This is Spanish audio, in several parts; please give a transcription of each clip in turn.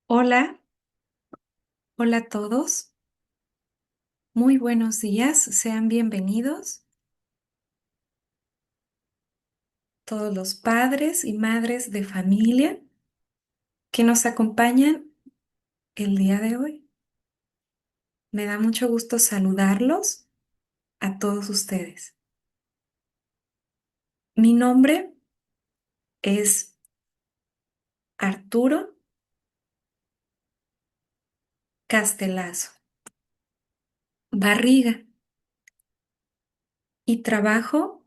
Hola, hola a todos. Muy buenos días. Sean bienvenidos todos los padres y madres de familia que nos acompañan el día de hoy. Me da mucho gusto saludarlos a todos ustedes. Mi nombre es Arturo Castelazo Barriga y trabajo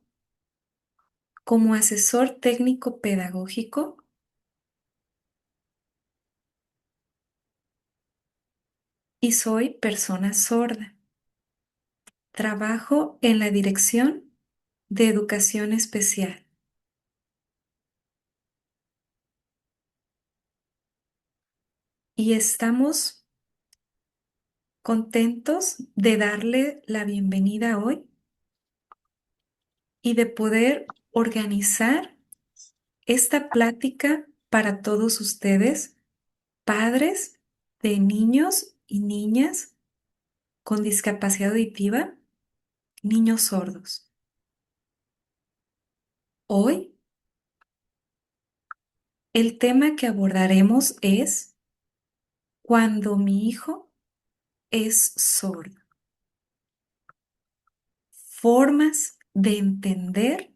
como asesor técnico pedagógico y soy persona sorda. Trabajo en la Dirección de Educación Especial y estamos contentos de darle la bienvenida hoy y de poder organizar esta plática para todos ustedes, padres de niños y niñas con discapacidad auditiva, niños sordos. Hoy el tema que abordaremos es cuando mi hijo es sordo. Formas de entender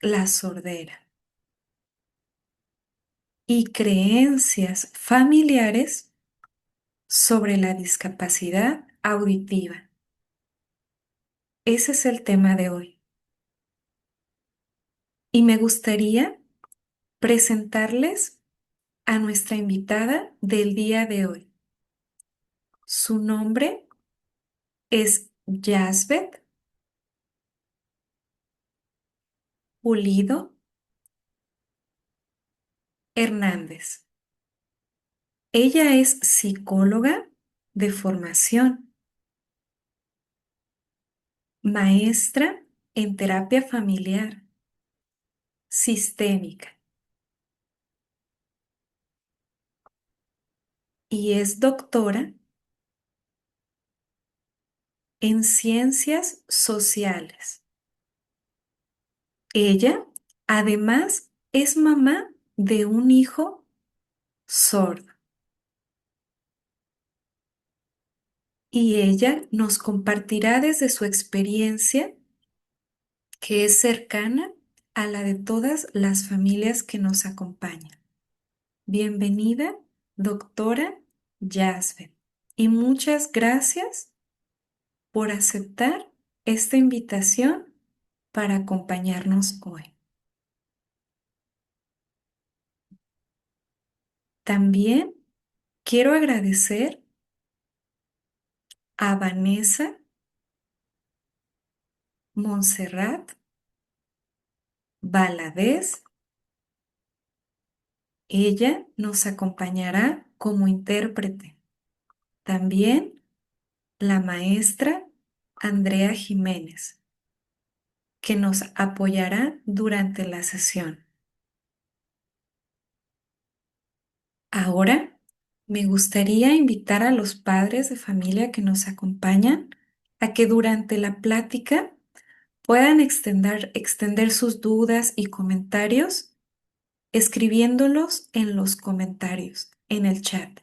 la sordera y creencias familiares sobre la discapacidad auditiva. Ese es el tema de hoy. Y me gustaría presentarles a nuestra invitada del día de hoy. Su nombre es Yasbeth Pulido Hernández. Ella es psicóloga de formación, maestra en terapia familiar, sistémica y es doctora en ciencias sociales. Ella, además, es mamá de un hijo sordo y ella nos compartirá desde su experiencia que es cercana a la de todas las familias que nos acompañan. Bienvenida, doctora Yasbeth, y muchas gracias por aceptar esta invitación para acompañarnos hoy. También quiero agradecer a Vanessa Montserrat Valadez. Ella nos acompañará como intérprete. También la maestra Andrea Jiménez, que nos apoyará durante la sesión. Ahora me gustaría invitar a los padres de familia que nos acompañan a que durante la plática puedan extender sus dudas y comentarios escribiéndolos en los comentarios, en el chat.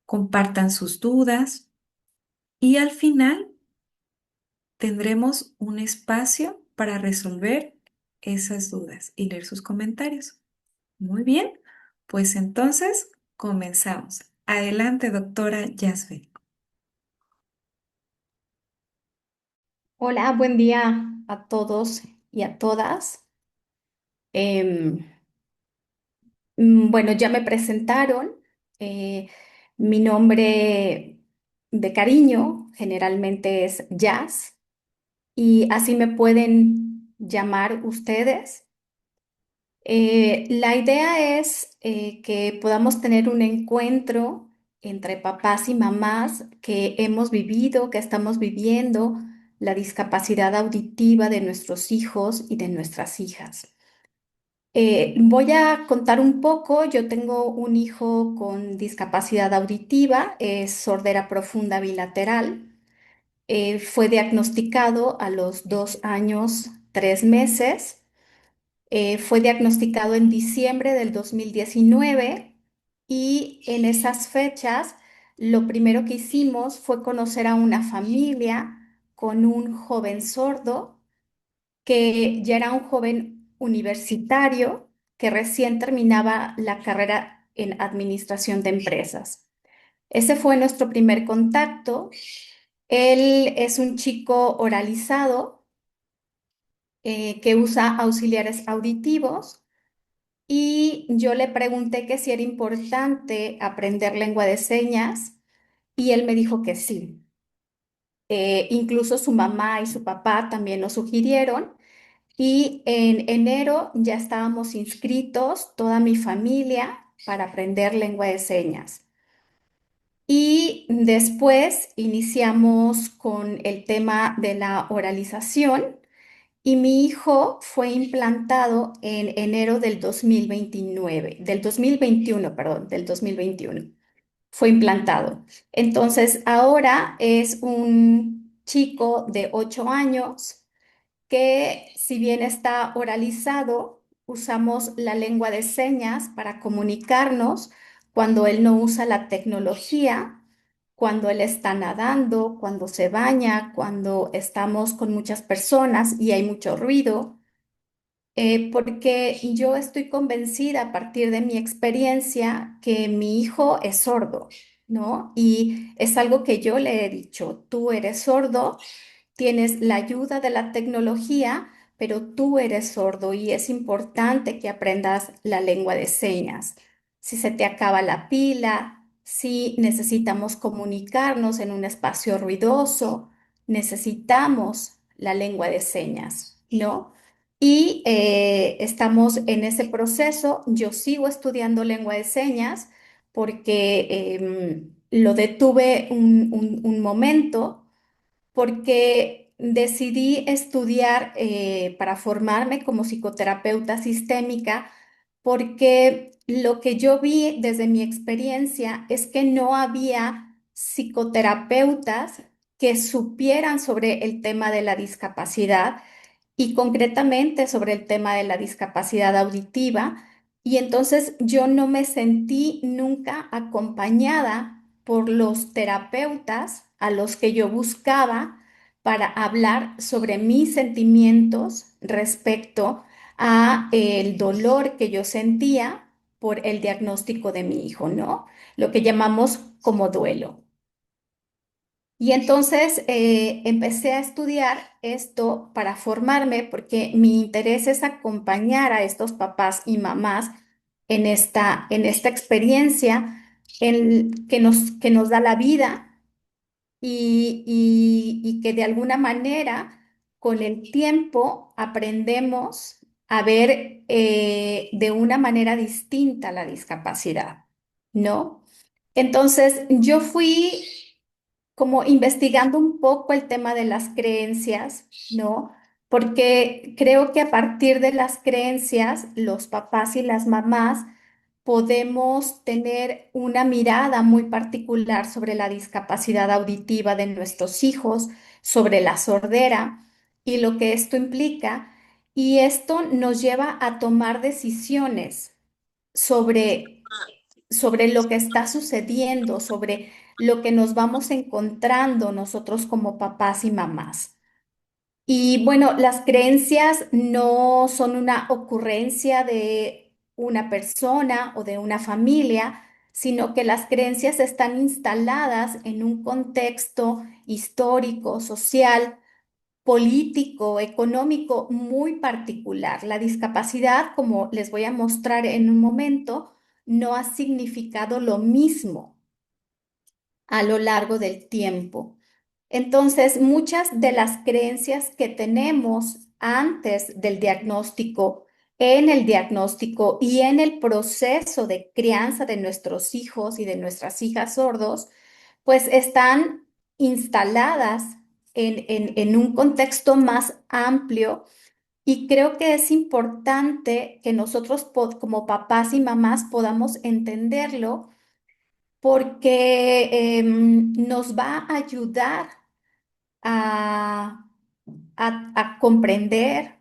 Compartan sus dudas y al final tendremos un espacio para resolver esas dudas y leer sus comentarios. Muy bien, pues entonces comenzamos. Adelante, doctora Yasbel. Hola, buen día a todos y a todas. Em, bueno, ya me presentaron. eh, Mi nombre de cariño generalmente es Jazz y así me pueden llamar ustedes. La idea es que podamos tener un encuentro entre papás y mamás que hemos vivido, que estamos viviendo la discapacidad auditiva de nuestros hijos y de nuestras hijas. Voy a contar un poco. Yo tengo un hijo con discapacidad auditiva, es sordera profunda bilateral. Fue diagnosticado a los 2 años, 3 meses. Fue diagnosticado en diciembre del 2019 y en esas fechas lo primero que hicimos fue conocer a una familia con un joven sordo que ya era un joven universitario que recién terminaba la carrera en administración de empresas. Ese fue nuestro primer contacto. Él es un chico oralizado que usa auxiliares auditivos y yo le pregunté que si era importante aprender lengua de señas y él me dijo que sí. Incluso su mamá y su papá también lo sugirieron. Y en enero ya estábamos inscritos, toda mi familia, para aprender lengua de señas. Y después iniciamos con el tema de la oralización y mi hijo fue implantado en enero del 2029, del 2021, perdón, del 2021. Fue implantado. Entonces, ahora es un chico de 8 años que si bien está oralizado, usamos la lengua de señas para comunicarnos cuando él no usa la tecnología, cuando él está nadando, cuando se baña, cuando estamos con muchas personas y hay mucho ruido, porque yo estoy convencida a partir de mi experiencia que mi hijo es sordo, ¿no? Y es algo que yo le he dicho, tú eres sordo, tienes la ayuda de la tecnología, pero tú eres sordo y es importante que aprendas la lengua de señas. Si se te acaba la pila, si necesitamos comunicarnos en un espacio ruidoso, necesitamos la lengua de señas, ¿no? Y estamos en ese proceso. Yo sigo estudiando lengua de señas porque lo detuve un momento porque decidí estudiar para formarme como psicoterapeuta sistémica, porque lo que yo vi desde mi experiencia es que no había psicoterapeutas que supieran sobre el tema de la discapacidad y concretamente sobre el tema de la discapacidad auditiva. Y entonces yo no me sentí nunca acompañada por los terapeutas a los que yo buscaba para hablar sobre mis sentimientos respecto a el dolor que yo sentía por el diagnóstico de mi hijo, ¿no? Lo que llamamos como duelo. Y entonces empecé a estudiar esto para formarme porque mi interés es acompañar a estos papás y mamás en esta experiencia que nos da la vida y que de alguna manera con el tiempo aprendemos a ver de una manera distinta la discapacidad, ¿no? Entonces yo fui como investigando un poco el tema de las creencias, ¿no? Porque creo que a partir de las creencias, los papás y las mamás podemos tener una mirada muy particular sobre la discapacidad auditiva de nuestros hijos, sobre la sordera y lo que esto implica. Y esto nos lleva a tomar decisiones sobre lo que está sucediendo, sobre lo que nos vamos encontrando nosotros como papás y mamás. Y bueno, las creencias no son una ocurrencia de una persona o de una familia, sino que las creencias están instaladas en un contexto histórico, social, político, económico muy particular. La discapacidad, como les voy a mostrar en un momento, no ha significado lo mismo a lo largo del tiempo. Entonces, muchas de las creencias que tenemos antes del diagnóstico, en el diagnóstico y en el proceso de crianza de nuestros hijos y de nuestras hijas sordos, pues están instaladas en un contexto más amplio Y creo que es importante que nosotros como papás y mamás podamos entenderlo porque nos va a ayudar a, a comprender,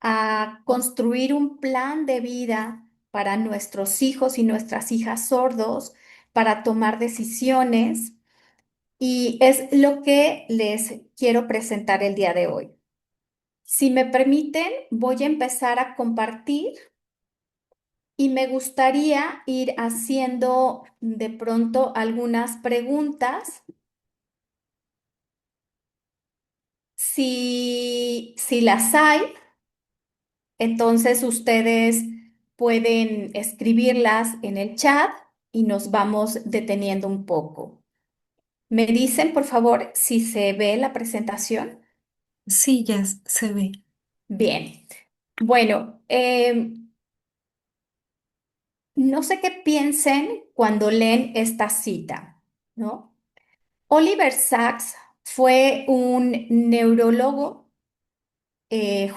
a construir un plan de vida para nuestros hijos y nuestras hijas sordos, para tomar decisiones. Y es lo que les quiero presentar el día de hoy. Si me permiten, voy a empezar a compartir y me gustaría ir haciendo de pronto algunas preguntas. Si las hay, entonces ustedes pueden escribirlas en el chat y nos vamos deteniendo un poco. ¿Me dicen, por favor, si se ve la presentación? Sí, ya se ve. Bien. Bueno, no sé qué piensen cuando leen esta cita, ¿no? Oliver Sacks fue un neurólogo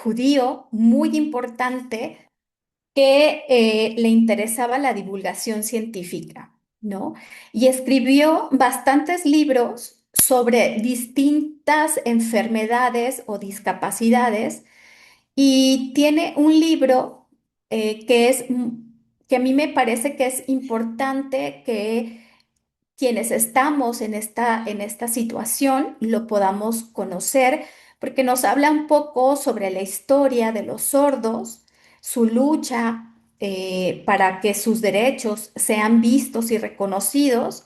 judío muy importante que le interesaba la divulgación científica, ¿no? Y escribió bastantes libros sobre distintas enfermedades o discapacidades y tiene un libro que a mí me parece que es importante que quienes estamos en esta situación lo podamos conocer, porque nos habla un poco sobre la historia de los sordos, su lucha para que sus derechos sean vistos y reconocidos,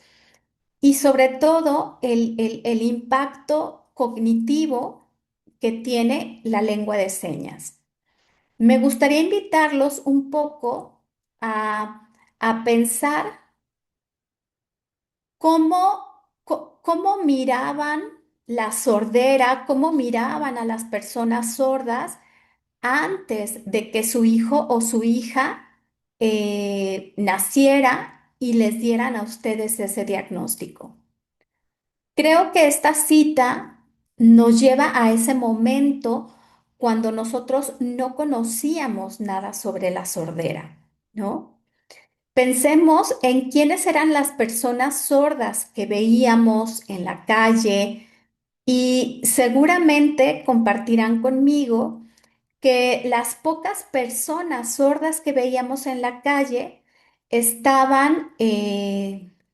y sobre todo el impacto cognitivo que tiene la lengua de señas. Me gustaría invitarlos un poco a pensar cómo miraban la sordera, cómo miraban a las personas sordas antes de que su hijo o su hija naciera y les dieran a ustedes ese diagnóstico. Creo que esta cita nos lleva a ese momento cuando nosotros no conocíamos nada sobre la sordera, ¿no? Pensemos en quiénes eran las personas sordas que veíamos en la calle y seguramente compartirán conmigo que las pocas personas sordas que veíamos en la calle estaban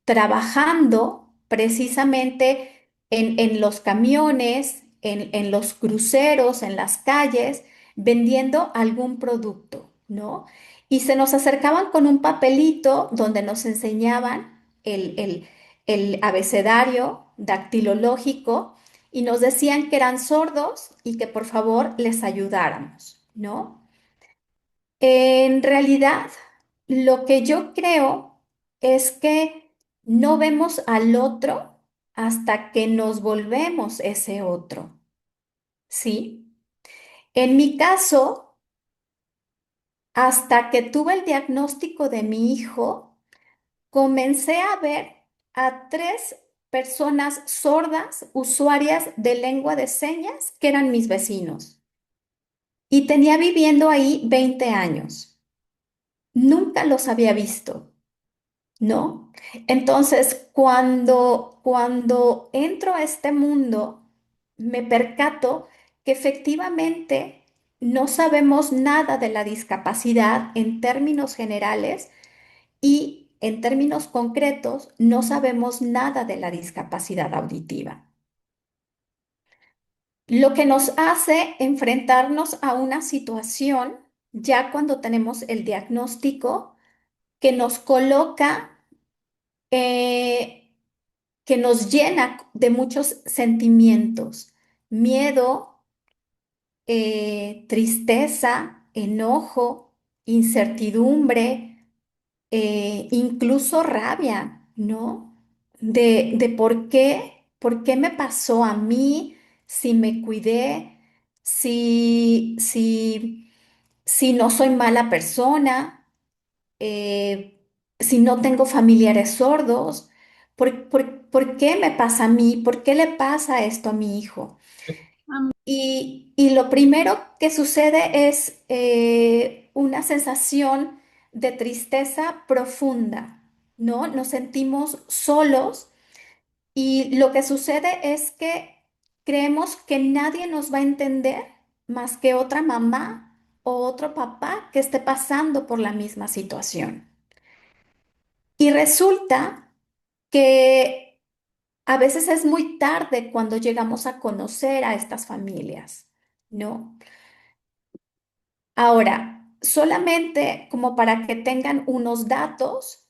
trabajando precisamente en los camiones, en los cruceros, en las calles, vendiendo algún producto, ¿no? Y se nos acercaban con un papelito donde nos enseñaban el abecedario dactilológico y nos decían que eran sordos y que por favor les ayudáramos, ¿no? En realidad, lo que yo creo es que no vemos al otro hasta que nos volvemos ese otro, ¿sí? En mi caso, hasta que tuve el diagnóstico de mi hijo, comencé a ver a tres personas sordas, usuarias de lengua de señas, que eran mis vecinos. Y tenía viviendo ahí 20 años. Nunca los había visto, ¿no? Entonces, cuando entro a este mundo, me percato que efectivamente no sabemos nada de la discapacidad en términos generales y en términos concretos no sabemos nada de la discapacidad auditiva. Lo que nos hace enfrentarnos a una situación ya cuando tenemos el diagnóstico que nos coloca, eh, que nos llena de muchos sentimientos, miedo, tristeza, enojo, incertidumbre, incluso rabia, ¿no? De por qué me pasó a mí, si me cuidé, si no soy mala persona, si no tengo familiares sordos, por qué me pasa a mí? ¿Por qué le pasa esto a mi hijo? Y lo primero que sucede es una sensación de tristeza profunda, ¿no? Nos sentimos solos y lo que sucede es que creemos que nadie nos va a entender más que otra mamá o otro papá que esté pasando por la misma situación. Y resulta que a veces es muy tarde cuando llegamos a conocer a estas familias, ¿no? Ahora, solamente como para que tengan unos datos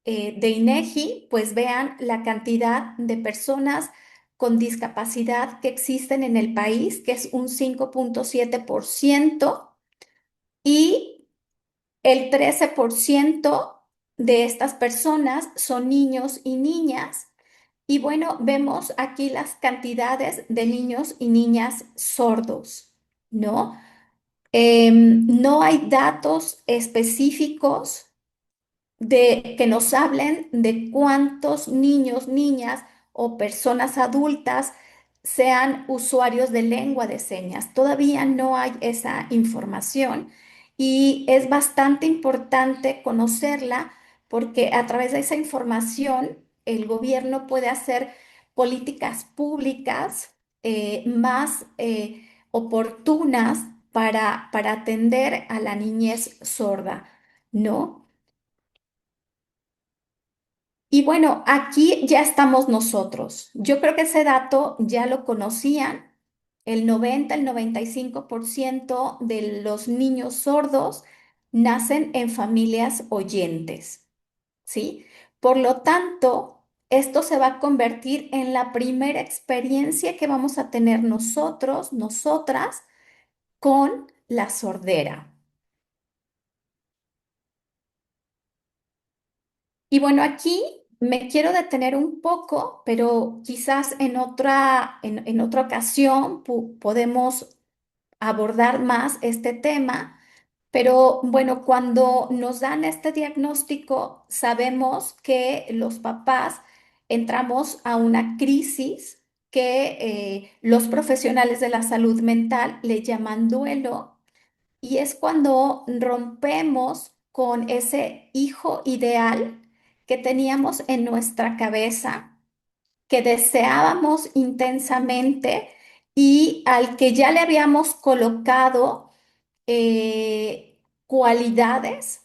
de INEGI, pues vean la cantidad de personas con discapacidad que existen en el país, que es un 5,7%, y el 13% de estas personas son niños y niñas. Y bueno, vemos aquí las cantidades de niños y niñas sordos, ¿no? No hay datos específicos de que nos hablen de cuántos niños, niñas o personas adultas sean usuarios de lengua de señas. Todavía no hay esa información y es bastante importante conocerla porque a través de esa información el gobierno puede hacer políticas públicas más oportunas para atender a la niñez sorda, ¿no? Y bueno, aquí ya estamos nosotros. Yo creo que ese dato ya lo conocían. El 95% de los niños sordos nacen en familias oyentes, ¿sí? Por lo tanto, esto se va a convertir en la primera experiencia que vamos a tener nosotros, nosotras, con la sordera. Y bueno, aquí me quiero detener un poco, pero quizás en otra ocasión podemos abordar más este tema. Pero bueno, cuando nos dan este diagnóstico, sabemos que los papás entramos a una crisis que los profesionales de la salud mental le llaman duelo y es cuando rompemos con ese hijo ideal que teníamos en nuestra cabeza, que deseábamos intensamente y al que ya le habíamos colocado cualidades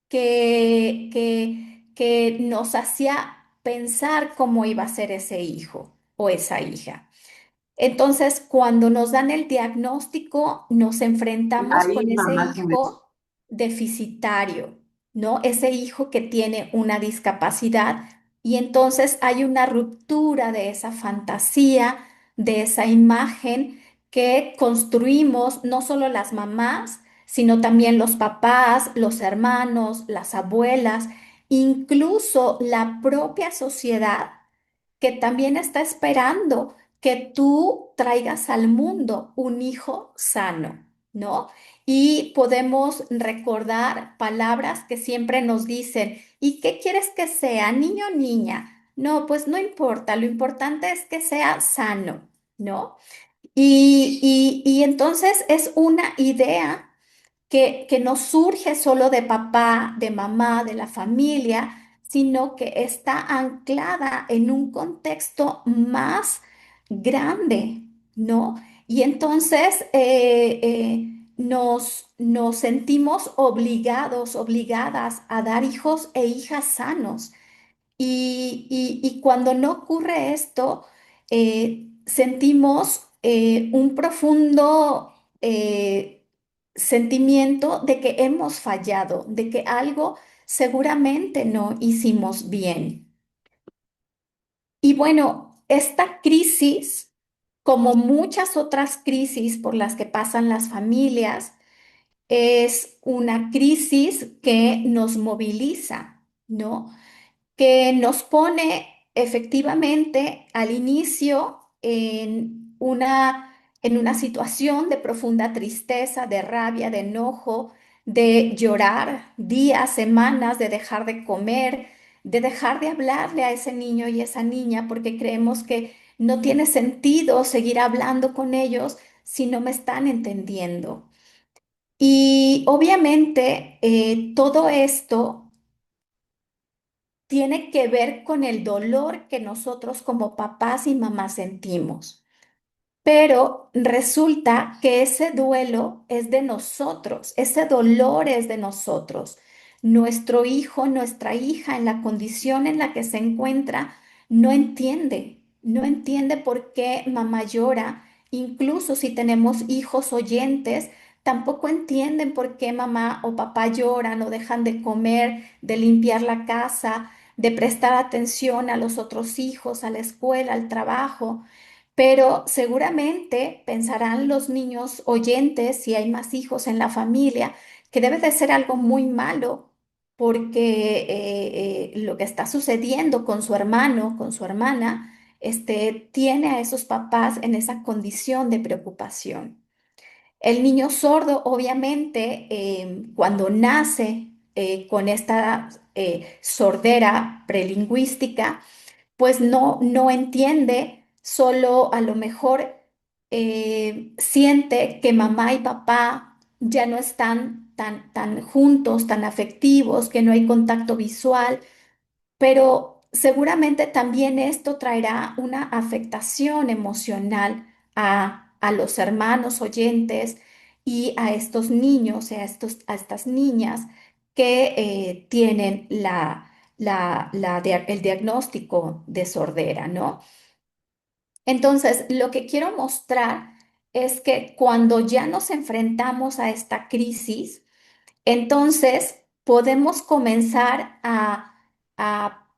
que nos hacía pensar cómo iba a ser ese hijo o esa hija. Entonces, cuando nos dan el diagnóstico, nos enfrentamos La con hija ese más o menos. hijo deficitario, ¿no? Ese hijo que tiene una discapacidad y entonces hay una ruptura de esa fantasía, de esa imagen que construimos no solo las mamás, sino también los papás, los hermanos, las abuelas, incluso la propia sociedad que también está esperando que tú traigas al mundo un hijo sano, ¿no? Y podemos recordar palabras que siempre nos dicen, ¿y qué quieres que sea, niño o niña? No, pues no importa, lo importante es que sea sano, ¿no? Y entonces es una idea que no surge solo de papá, de mamá, de la familia, sino que está anclada en un contexto más grande, ¿no? Y entonces nos sentimos obligados, obligadas a dar hijos e hijas sanos. Y cuando no ocurre esto, sentimos un profundo sentimiento de que hemos fallado, de que algo seguramente no hicimos bien. Y bueno, esta crisis, como muchas otras crisis por las que pasan las familias, es una crisis que nos moviliza, ¿no? Que nos pone efectivamente al inicio en una situación de profunda tristeza, de rabia, de enojo, de llorar días, semanas, de dejar de comer, de dejar de hablarle a ese niño y esa niña porque creemos que no tiene sentido seguir hablando con ellos si no me están entendiendo. Y obviamente todo esto tiene que ver con el dolor que nosotros como papás y mamás sentimos. Pero resulta que ese duelo es de nosotros, ese dolor es de nosotros. Nuestro hijo, nuestra hija, en la condición en la que se encuentra, no entiende por qué mamá llora. Incluso si tenemos hijos oyentes, tampoco entienden por qué mamá o papá lloran o dejan de comer, de limpiar la casa, de prestar atención a los otros hijos, a la escuela, al trabajo. Pero seguramente pensarán los niños oyentes, si hay más hijos en la familia, que debe de ser algo muy malo porque lo que está sucediendo con su hermano, con su hermana, tiene a esos papás en esa condición de preocupación. El niño sordo, obviamente, cuando nace con esta sordera prelingüística, pues no entiende, solo a lo mejor siente que mamá y papá ya no están tan juntos, tan afectivos, que no hay contacto visual, pero seguramente también esto traerá una afectación emocional a los hermanos oyentes y a estos niños, a estas niñas que tienen el diagnóstico de sordera, ¿no? Entonces, lo que quiero mostrar es que cuando ya nos enfrentamos a esta crisis, entonces podemos comenzar a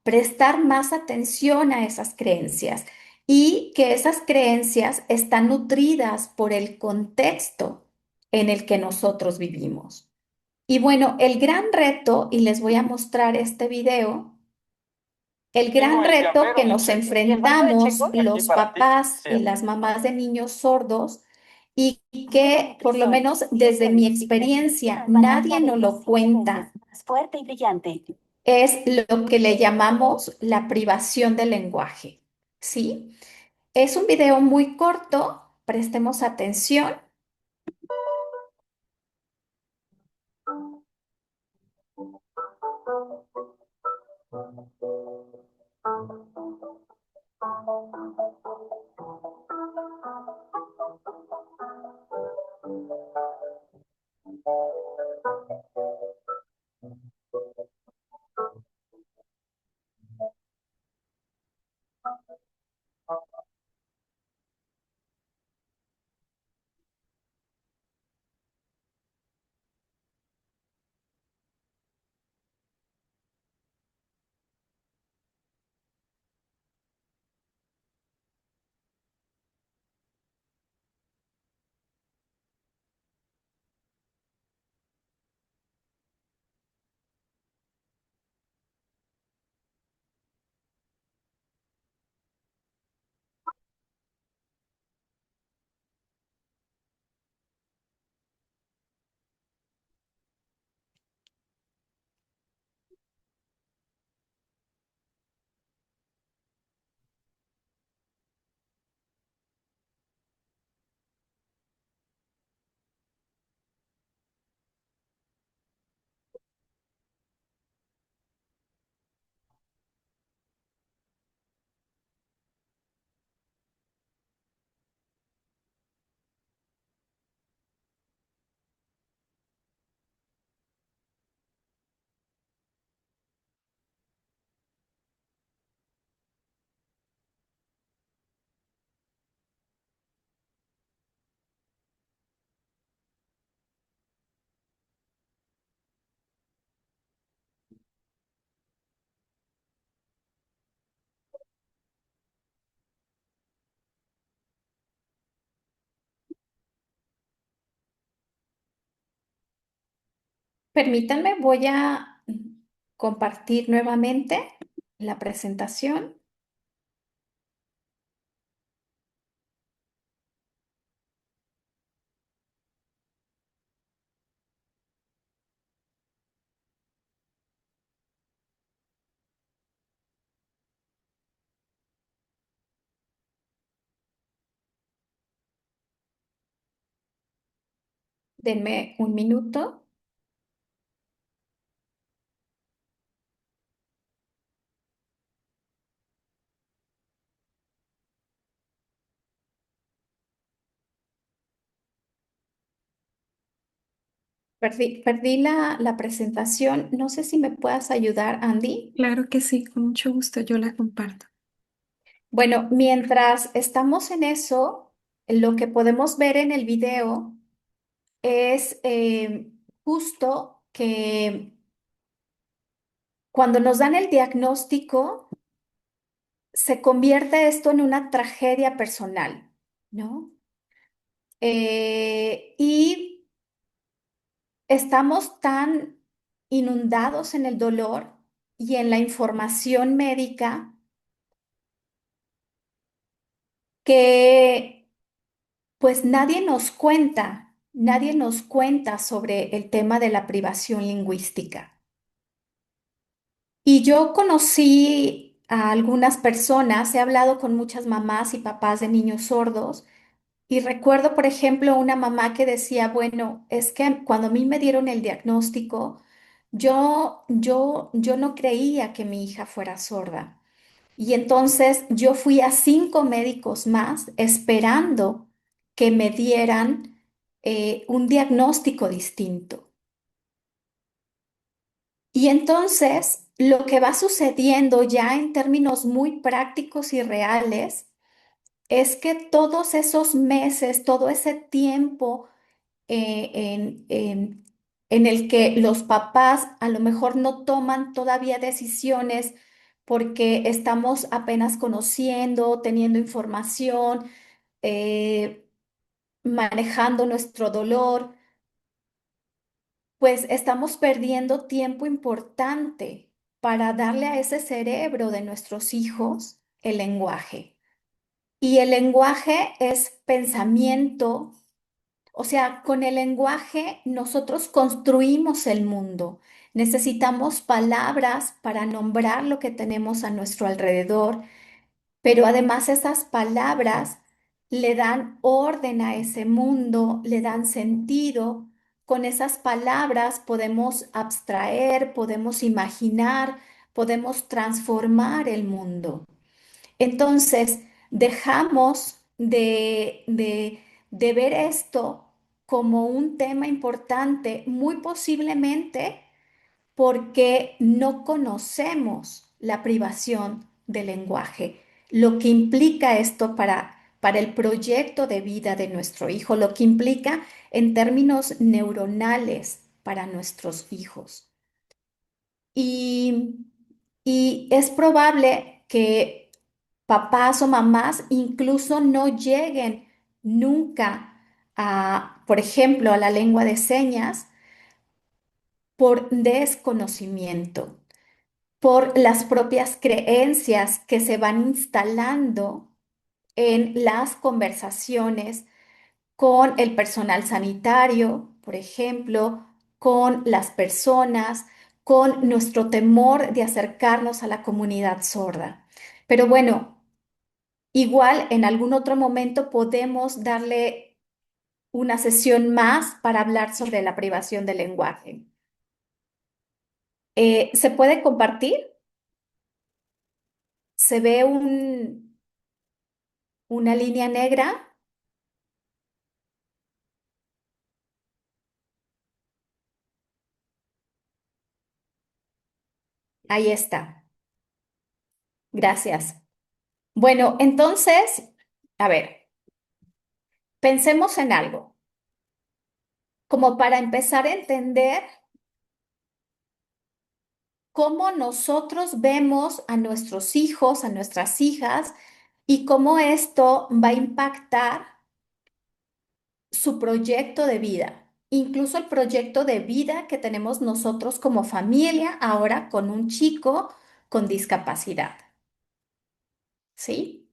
prestar más atención a esas creencias y que esas creencias están nutridas por el contexto en el que nosotros vivimos. Y bueno, el gran reto, y les voy a mostrar este video, el gran reto que nos enfrentamos los papás y las mamás de niños sordos y que por lo menos desde mi experiencia nadie nos lo cuenta, fuerte y brillante, es lo que le llamamos la privación del lenguaje. ¿Sí? Es un video muy corto, prestemos atención. Permítanme, voy a compartir nuevamente la presentación. Denme un minuto. Perdí la presentación. No sé si me puedas ayudar, Andy. Claro que sí, con mucho gusto yo la comparto. Bueno, mientras estamos en eso, lo que podemos ver en el video es justo que cuando nos dan el diagnóstico, se convierte esto en una tragedia personal, ¿no? Y estamos tan inundados en el dolor y en la información médica que pues nadie nos cuenta sobre el tema de la privación lingüística. Y yo conocí a algunas personas, he hablado con muchas mamás y papás de niños sordos y recuerdo, por ejemplo, una mamá que decía, bueno, es que cuando a mí me dieron el diagnóstico, yo no creía que mi hija fuera sorda. Y entonces yo fui a 5 médicos más esperando que me dieran un diagnóstico distinto. Y entonces lo que va sucediendo ya en términos muy prácticos y reales es que todos esos meses, todo ese tiempo eh, en, en en el que los papás a lo mejor no toman todavía decisiones porque estamos apenas conociendo, teniendo información, eh, manejando nuestro dolor, pues estamos perdiendo tiempo importante para darle a ese cerebro de nuestros hijos el lenguaje. Y el lenguaje es pensamiento. O sea, con el lenguaje nosotros construimos el mundo. Necesitamos palabras para nombrar lo que tenemos a nuestro alrededor, pero además esas palabras le dan orden a ese mundo, le dan sentido. Con esas palabras podemos abstraer, podemos imaginar, podemos transformar el mundo. Entonces, dejamos de ver esto como un tema importante, muy posiblemente porque no conocemos la privación del lenguaje, lo que implica esto para el proyecto de vida de nuestro hijo, lo que implica en términos neuronales para nuestros hijos. Y, y es probable que papás o mamás incluso no lleguen nunca a, por ejemplo, a la lengua de señas por desconocimiento, por las propias creencias que se van instalando en las conversaciones con el personal sanitario, por ejemplo, con las personas, con nuestro temor de acercarnos a la comunidad sorda. Pero bueno, igual en algún otro momento podemos darle una sesión más para hablar sobre la privación del lenguaje. ¿Se puede compartir? ¿Se ve una línea negra? Ahí está. Gracias. Bueno, entonces, a ver, pensemos en algo, como para empezar a entender cómo nosotros vemos a nuestros hijos, a nuestras hijas, y cómo esto va a impactar su proyecto de vida, incluso el proyecto de vida que tenemos nosotros como familia ahora con un chico con discapacidad, ¿sí?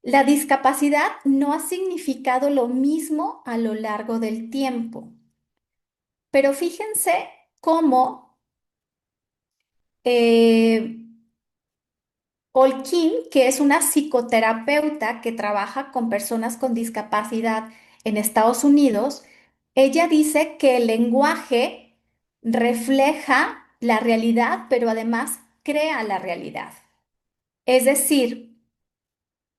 La discapacidad no ha significado lo mismo a lo largo del tiempo, pero fíjense cómo eh, Olkin, que es una psicoterapeuta que trabaja con personas con discapacidad en Estados Unidos, Ella dice que el lenguaje refleja la realidad, pero además crea la realidad. Es decir,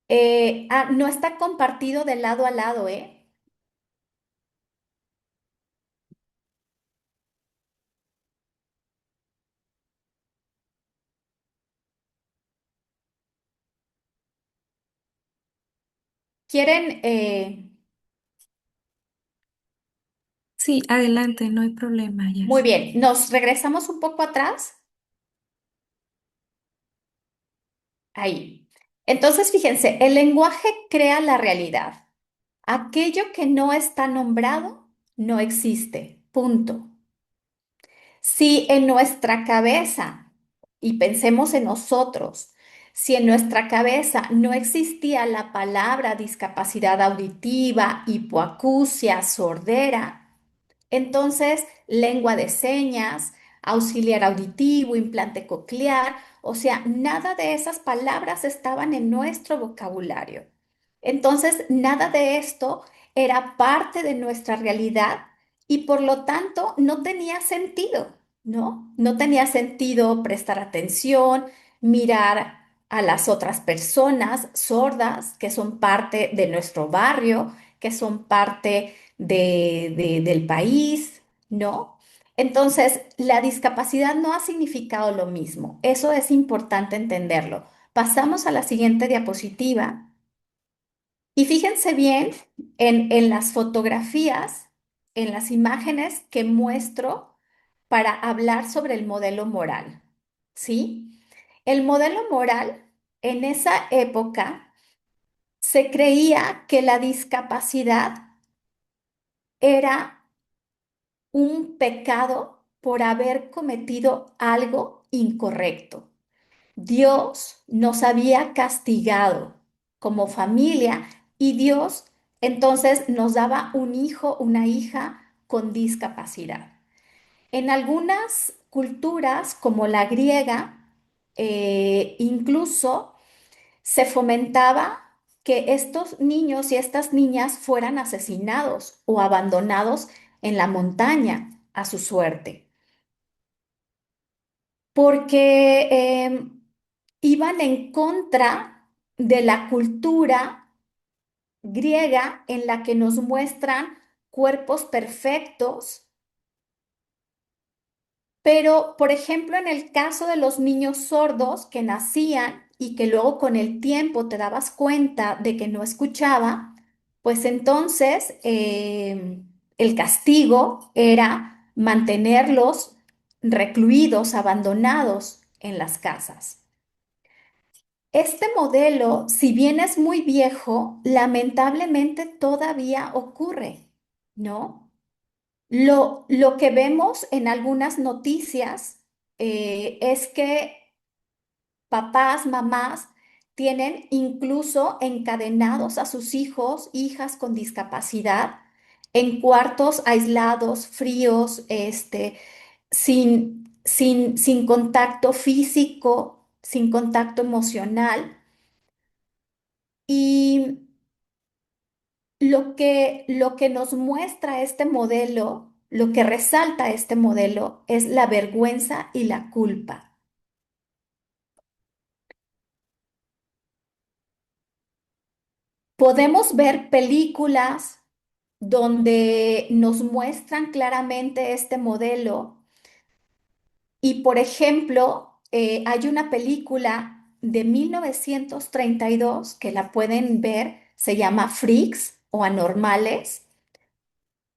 no está compartido de lado a lado, ¿eh? Quieren, Sí, adelante, no hay problema, muy Jazz. bien, nos regresamos un poco atrás. Ahí. Entonces, fíjense, el lenguaje crea la realidad. Aquello que no está nombrado no existe. Punto. Si en nuestra cabeza, y pensemos en nosotros, si en nuestra cabeza no existía la palabra discapacidad auditiva, hipoacusia, sordera, entonces, lengua de señas, auxiliar auditivo, implante coclear, o sea, nada de esas palabras estaban en nuestro vocabulario. Entonces, nada de esto era parte de nuestra realidad y por lo tanto no tenía sentido, ¿no? No tenía sentido prestar atención, mirar a las otras personas sordas que son parte de nuestro barrio, que son parte del país, ¿no? Entonces, la discapacidad no ha significado lo mismo. Eso es importante entenderlo. Pasamos a la siguiente diapositiva y fíjense bien en las fotografías, en las imágenes que muestro para hablar sobre el modelo moral, ¿sí? El modelo moral en esa época se creía que la discapacidad era un pecado por haber cometido algo incorrecto. Dios nos había castigado como familia y Dios entonces nos daba un hijo, una hija con discapacidad. En algunas culturas, como la griega, incluso se fomentaba que estos niños y estas niñas fueran asesinados o abandonados en la montaña a su suerte, porque iban en contra de la cultura griega en la que nos muestran cuerpos perfectos. Pero, por ejemplo, en el caso de los niños sordos que nacían y que luego con el tiempo te dabas cuenta de que no escuchaba, pues entonces el castigo era mantenerlos recluidos, abandonados en las casas. Este modelo, si bien es muy viejo, lamentablemente todavía ocurre, ¿no? Lo que vemos en algunas noticias es que papás, mamás tienen incluso encadenados a sus hijos, hijas con discapacidad en cuartos aislados, fríos, sin contacto físico, sin contacto emocional. Y lo que nos muestra este modelo, lo que resalta este modelo es la vergüenza y la culpa. Podemos ver películas donde nos muestran claramente este modelo y, por ejemplo, hay una película de 1932 que la pueden ver, se llama Freaks o Anormales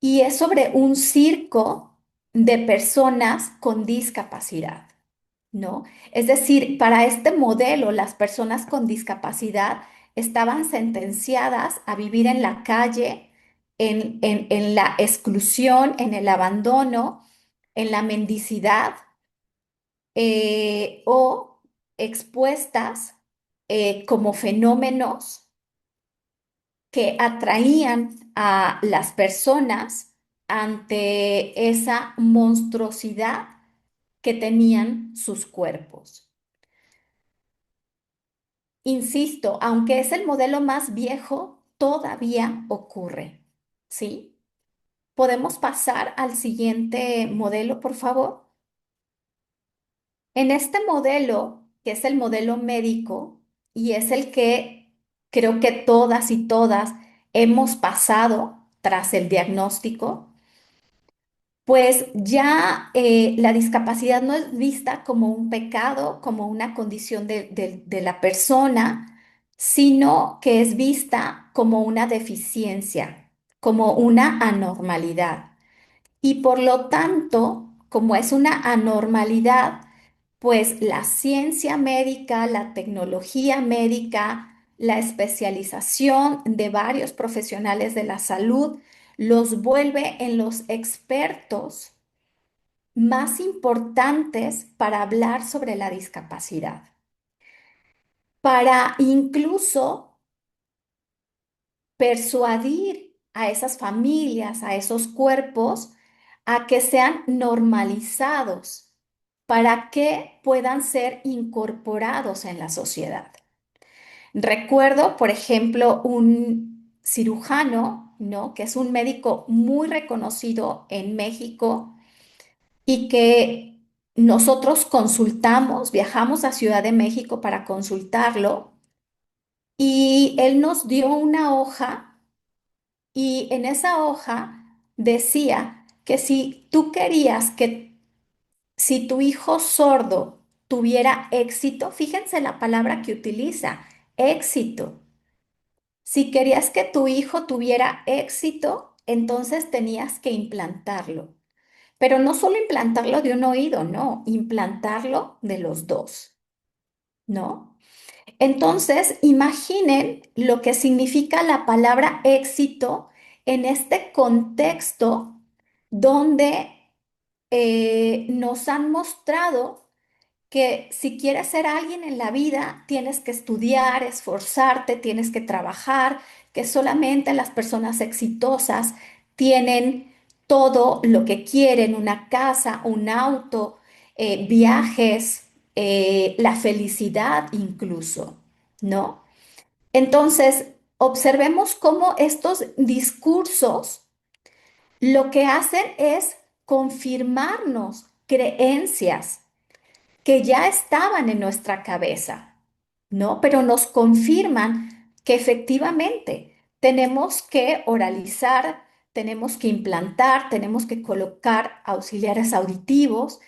y es sobre un circo de personas con discapacidad, ¿no? Es decir, para este modelo, las personas con discapacidad estaban sentenciadas a vivir en la calle, en la exclusión, en el abandono, en la mendicidad o expuestas como fenómenos que atraían a las personas ante esa monstruosidad que tenían sus cuerpos. Insisto, aunque es el modelo más viejo, todavía ocurre, ¿sí? ¿Podemos pasar al siguiente modelo, por favor? En este modelo, que es el modelo médico y es el que creo que todas y todas hemos pasado tras el diagnóstico, pues ya la discapacidad no es vista como un pecado, como una condición de la persona, sino que es vista como una deficiencia, como una anormalidad. Y por lo tanto, como es una anormalidad, pues la ciencia médica, la tecnología médica, la especialización de varios profesionales de la salud los vuelve en los expertos más importantes para hablar sobre la discapacidad, para incluso persuadir a esas familias, a esos cuerpos, a que sean normalizados, para que puedan ser incorporados en la sociedad. Recuerdo, por ejemplo, un cirujano, ¿no? Que es un médico muy reconocido en México y que nosotros consultamos, viajamos a Ciudad de México para consultarlo y él nos dio una hoja y en esa hoja decía que si tú querías que si tu hijo sordo tuviera éxito, fíjense la palabra que utiliza, éxito. Si querías que tu hijo tuviera éxito, entonces tenías que implantarlo. Pero no solo implantarlo de un oído, no, implantarlo de los dos, ¿no? Entonces, imaginen lo que significa la palabra éxito en este contexto donde nos han mostrado que si quieres ser alguien en la vida, tienes que estudiar, esforzarte, tienes que trabajar, que solamente las personas exitosas tienen todo lo que quieren, una casa, un auto, viajes, la felicidad incluso, ¿no? Entonces, observemos cómo estos discursos lo que hacen es confirmarnos creencias que ya estaban en nuestra cabeza, ¿no? Pero nos confirman que efectivamente tenemos que oralizar, tenemos que implantar, tenemos que colocar auxiliares auditivos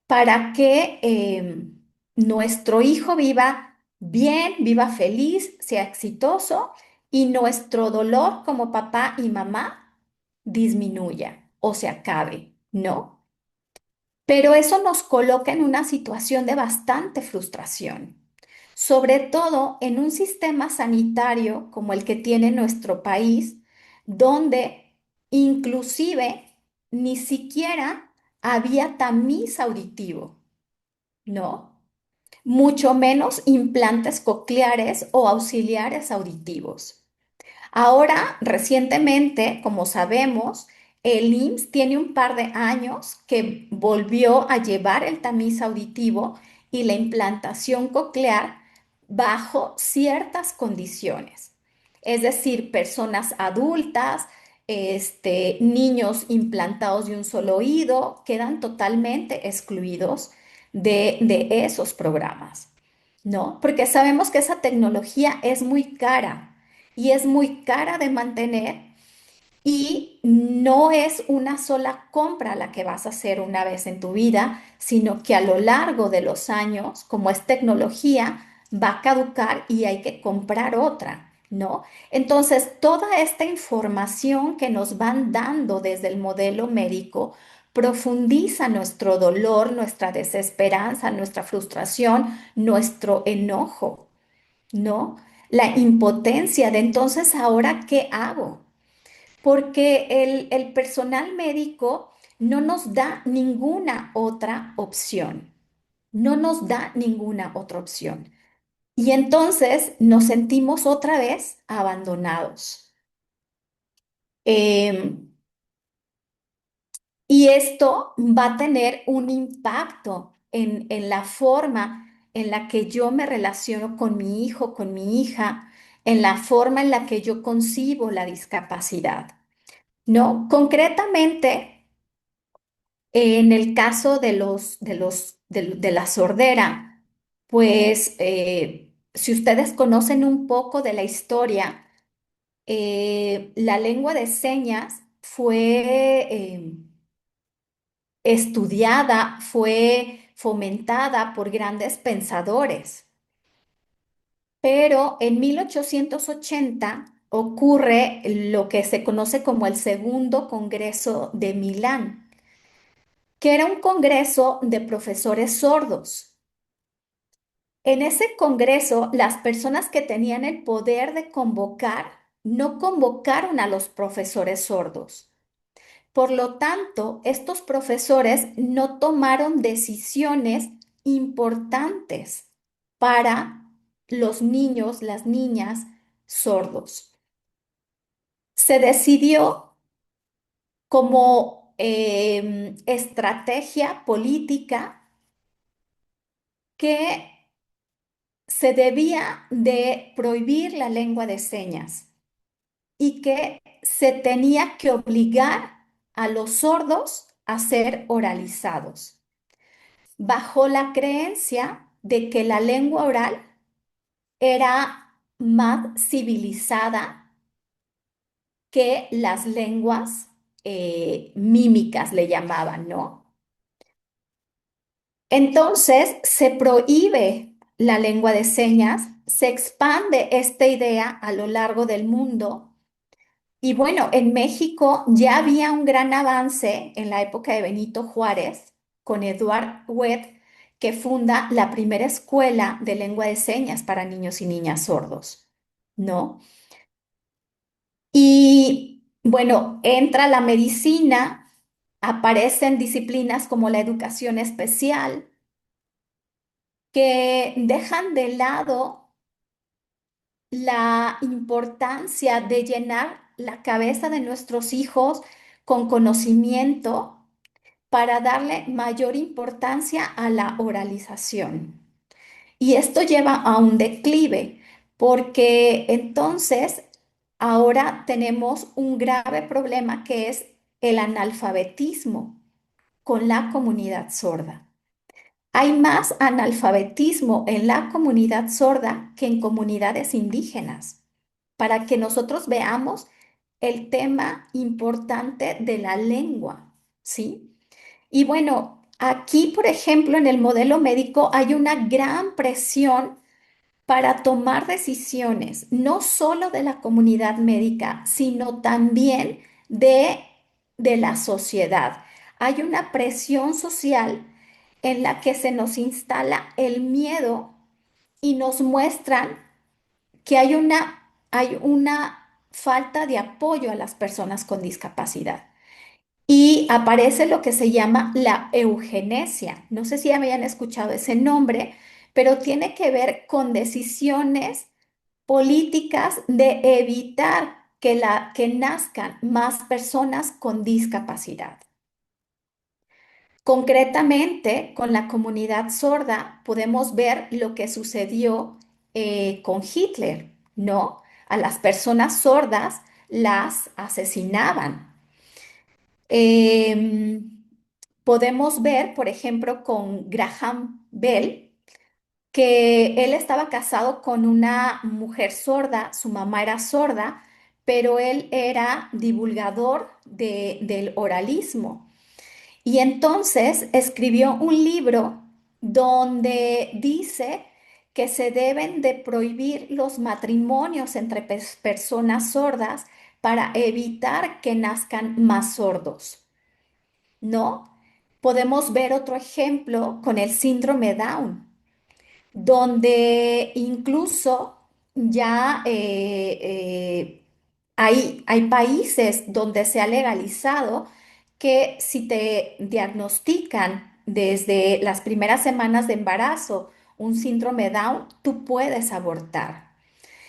para que nuestro hijo viva bien, viva feliz, sea exitoso y nuestro dolor como papá y mamá disminuya o se acabe, ¿no? Pero eso nos coloca en una situación de bastante frustración, sobre todo en un sistema sanitario como el que tiene nuestro país, donde inclusive ni siquiera había tamiz auditivo, ¿no? Mucho menos implantes cocleares o auxiliares auditivos. Ahora, recientemente, como sabemos, el IMSS tiene un par de años que volvió a llevar el tamiz auditivo y la implantación coclear bajo ciertas condiciones. Es decir, personas adultas, niños implantados de un solo oído quedan totalmente excluidos de esos programas, ¿no? Porque sabemos que esa tecnología es muy cara y es muy cara de mantener y no es una sola compra la que vas a hacer una vez en tu vida, sino que a lo largo de los años, como es tecnología, va a caducar y hay que comprar otra, ¿no? Entonces, toda esta información que nos van dando desde el modelo médico profundiza nuestro dolor, nuestra desesperanza, nuestra frustración, nuestro enojo, ¿no? La impotencia de entonces, ¿ahora qué hago? Porque el personal médico no nos da ninguna otra opción, no nos da ninguna otra opción. Y entonces nos sentimos otra vez abandonados. Em, y esto va a tener un impacto en la forma en la que yo me relaciono con mi hijo, con mi hija, en la forma en la que yo concibo la discapacidad. ¿no? Concretamente, en el caso de la sordera, pues si ustedes conocen un poco de la historia, la lengua de señas fue estudiada, fue fomentada por grandes pensadores. Pero en 1880 ocurre lo que se conoce como el Segundo Congreso de Milán, que era un congreso de profesores sordos. En ese congreso, las personas que tenían el poder de convocar no convocaron a los profesores sordos. Por lo tanto, estos profesores no tomaron decisiones importantes para los niños, las niñas sordos. Se decidió como estrategia política que se debía de prohibir la lengua de señas y que se tenía que obligar a los sordos a ser oralizados, bajo la creencia de que la lengua oral era más civilizada que las lenguas mímicas, le llamaban, ¿no? Entonces se prohíbe la lengua de señas, se expande esta idea a lo largo del mundo. Y bueno, en México ya había un gran avance en la época de Benito Juárez con Eduard Huet, que funda la primera escuela de lengua de señas para niños y niñas sordos, ¿no? Y bueno, entra la medicina, aparecen disciplinas como la educación especial, que dejan de lado la importancia de llenar la cabeza de nuestros hijos con conocimiento para darle mayor importancia a la oralización. Y esto lleva a un declive, porque entonces ahora tenemos un grave problema que es el analfabetismo con la comunidad sorda. Hay más analfabetismo en la comunidad sorda que en comunidades indígenas, para que nosotros veamos el tema importante de la lengua, ¿sí? Y bueno, aquí, por ejemplo, en el modelo médico hay una gran presión para tomar decisiones, no solo de la comunidad médica, sino también de, de la sociedad. Hay una presión social en la que se nos instala el miedo y nos muestran que hay una falta de apoyo a las personas con discapacidad. Y aparece lo que se llama la eugenesia. No sé si habían escuchado ese nombre, pero tiene que ver con decisiones políticas de evitar que nazcan más personas con discapacidad. Concretamente, con la comunidad sorda podemos ver lo que sucedió con Hitler, ¿no? A las personas sordas las asesinaban. Em, Podemos ver, por ejemplo, con Graham Bell, que él estaba casado con una mujer sorda, su mamá era sorda, pero él era divulgador del oralismo. Y entonces escribió un libro donde dice que se deben de prohibir los matrimonios entre personas sordas para evitar que nazcan más sordos, ¿no? Podemos ver otro ejemplo con el síndrome Down, donde incluso ya hay países donde se ha legalizado que si te diagnostican desde las primeras semanas de embarazo un síndrome Down, tú puedes abortar.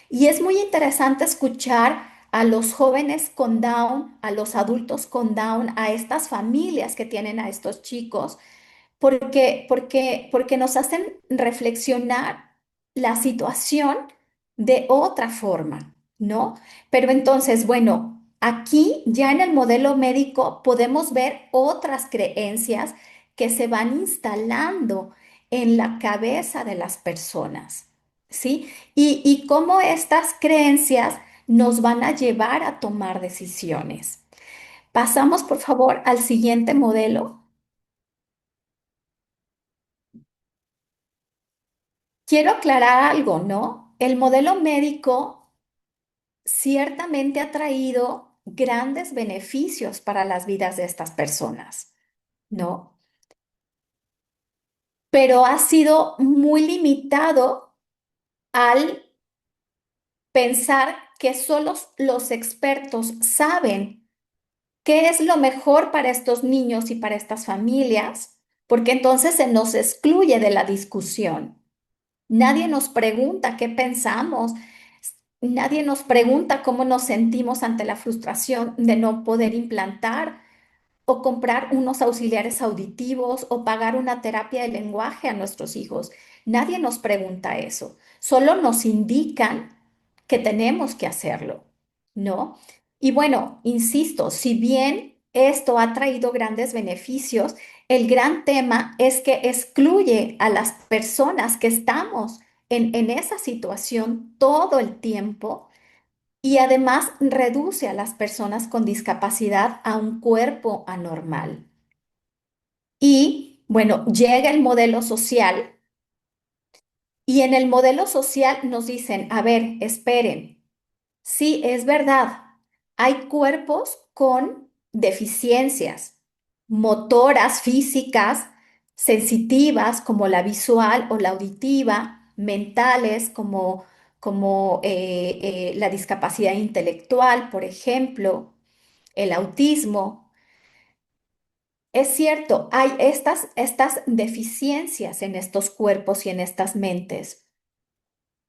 Y es muy interesante escuchar a los jóvenes con Down, a los adultos con Down, a estas familias que tienen a estos chicos porque nos hacen reflexionar la situación de otra forma, ¿no? Pero entonces, bueno, Aquí, ya en el modelo médico, podemos ver otras creencias que se van instalando en la cabeza de las personas, ¿sí? Y cómo estas creencias nos van a llevar a tomar decisiones. Pasamos, por favor, al siguiente modelo. Quiero aclarar algo, ¿no? El modelo médico ciertamente ha traído grandes beneficios para las vidas de estas personas, ¿no? Pero ha sido muy limitado al pensar que solo los expertos saben qué es lo mejor para estos niños y para estas familias, porque entonces se nos excluye de la discusión. Nadie nos pregunta qué pensamos, nadie nos pregunta cómo nos sentimos ante la frustración de no poder implantar o comprar unos auxiliares auditivos o pagar una terapia de lenguaje a nuestros hijos. Nadie nos pregunta eso, solo nos indican que tenemos que hacerlo, ¿no? Y bueno, insisto, si bien esto ha traído grandes beneficios, el gran tema es que excluye a las personas que estamos en esa situación todo el tiempo y además reduce a las personas con discapacidad a un cuerpo anormal. Y bueno, llega el modelo social y en el modelo social nos dicen, a ver, esperen, sí, es verdad, hay cuerpos con deficiencias motoras, físicas, sensitivas como la visual o la auditiva, mentales como la discapacidad intelectual, por ejemplo, el autismo. Es cierto, hay estas deficiencias en estos cuerpos y en estas mentes,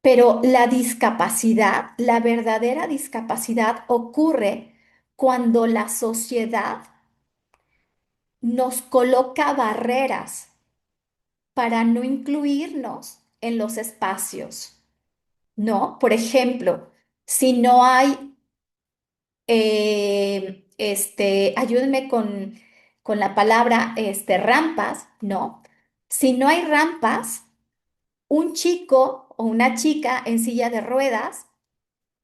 pero la discapacidad, la verdadera discapacidad ocurre cuando la sociedad nos coloca barreras para no incluirnos en los espacios, ¿no? Por ejemplo, si no hay, ayúdenme con la palabra, rampas, ¿no? Si no hay rampas, un chico o una chica en silla de ruedas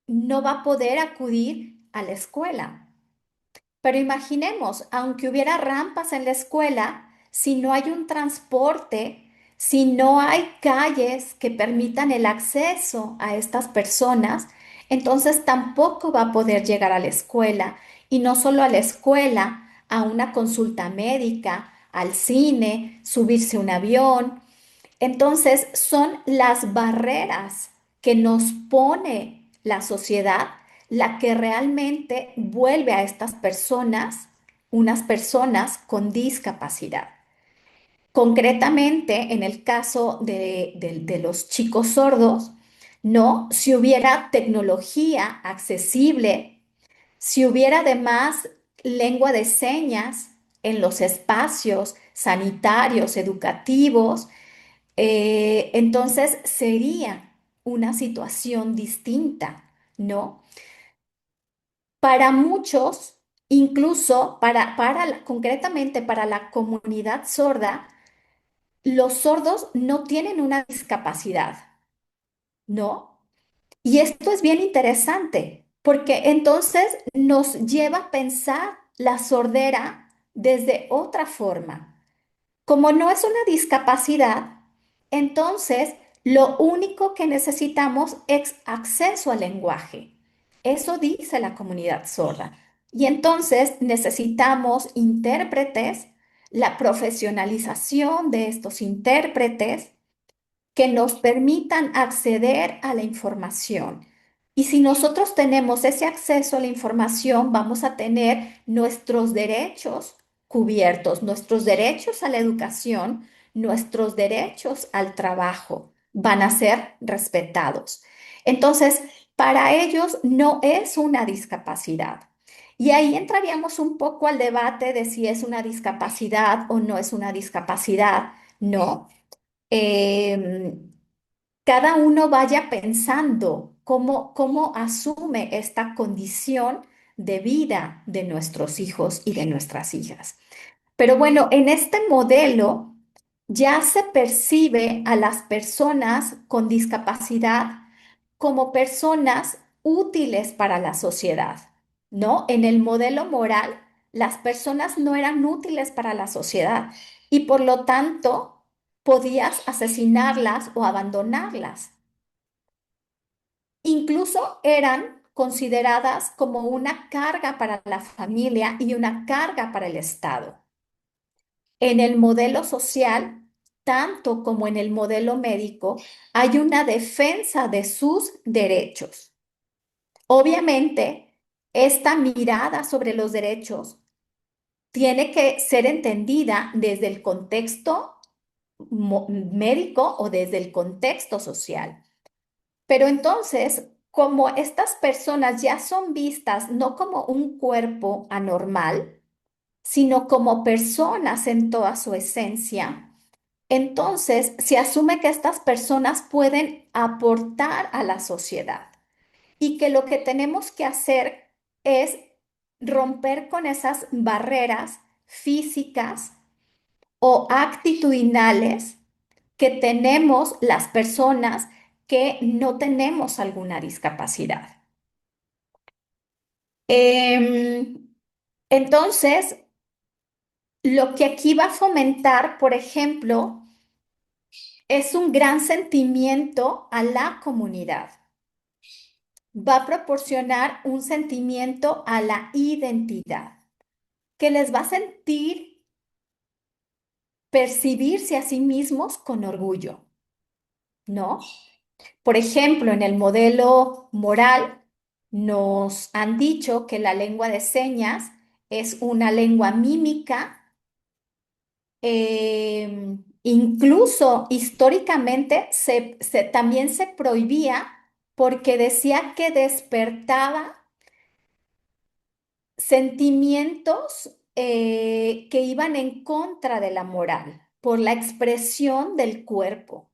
no va a poder acudir a la escuela. Pero imaginemos, aunque hubiera rampas en la escuela, si no hay un transporte, si no hay calles que permitan el acceso a estas personas, entonces tampoco va a poder llegar a la escuela. Y no solo a la escuela, a una consulta médica, al cine, subirse a un avión. Entonces, son las barreras que nos pone la sociedad la que realmente vuelve a estas personas unas personas con discapacidad. Concretamente, en el caso de los chicos sordos, ¿no? Si hubiera tecnología accesible, si hubiera además lengua de señas en los espacios sanitarios, educativos, entonces sería una situación distinta, ¿no? Para muchos, incluso concretamente para la comunidad sorda, los sordos no tienen una discapacidad, ¿no? Y esto es bien interesante, porque entonces nos lleva a pensar la sordera desde otra forma. Como no es una discapacidad, entonces lo único que necesitamos es acceso al lenguaje. Eso dice la comunidad sorda. Y entonces necesitamos intérpretes, la profesionalización de estos intérpretes que nos permitan acceder a la información. Y si nosotros tenemos ese acceso a la información, vamos a tener nuestros derechos cubiertos, nuestros derechos a la educación, nuestros derechos al trabajo van a ser respetados. Entonces, para ellos no es una discapacidad. Y ahí entraríamos un poco al debate de si es una discapacidad o no es una discapacidad, ¿no? em, Cada uno vaya pensando cómo asume esta condición de vida de nuestros hijos y de nuestras hijas. Pero bueno, en este modelo ya se percibe a las personas con discapacidad como personas útiles para la sociedad, ¿no? En el modelo moral, las personas no eran útiles para la sociedad y por lo tanto podías asesinarlas o abandonarlas. Incluso eran consideradas como una carga para la familia y una carga para el Estado. En el modelo social, tanto como en el modelo médico, hay una defensa de sus derechos. Obviamente, esta mirada sobre los derechos tiene que ser entendida desde el contexto médico o desde el contexto social. Pero entonces, como estas personas ya son vistas no como un cuerpo anormal, sino como personas en toda su esencia, entonces se asume que estas personas pueden aportar a la sociedad y que lo que tenemos que hacer es romper con esas barreras físicas o actitudinales que tenemos las personas que no tenemos alguna discapacidad. Em, entonces, lo que aquí va a fomentar, por ejemplo, es un gran sentimiento a la comunidad. Va a proporcionar un sentimiento a la identidad, que les va a sentir percibirse a sí mismos con orgullo, ¿no? Por ejemplo, en el modelo moral nos han dicho que la lengua de señas es una lengua mímica. Incluso históricamente también se prohibía porque decía que despertaba sentimientos que iban en contra de la moral por la expresión del cuerpo,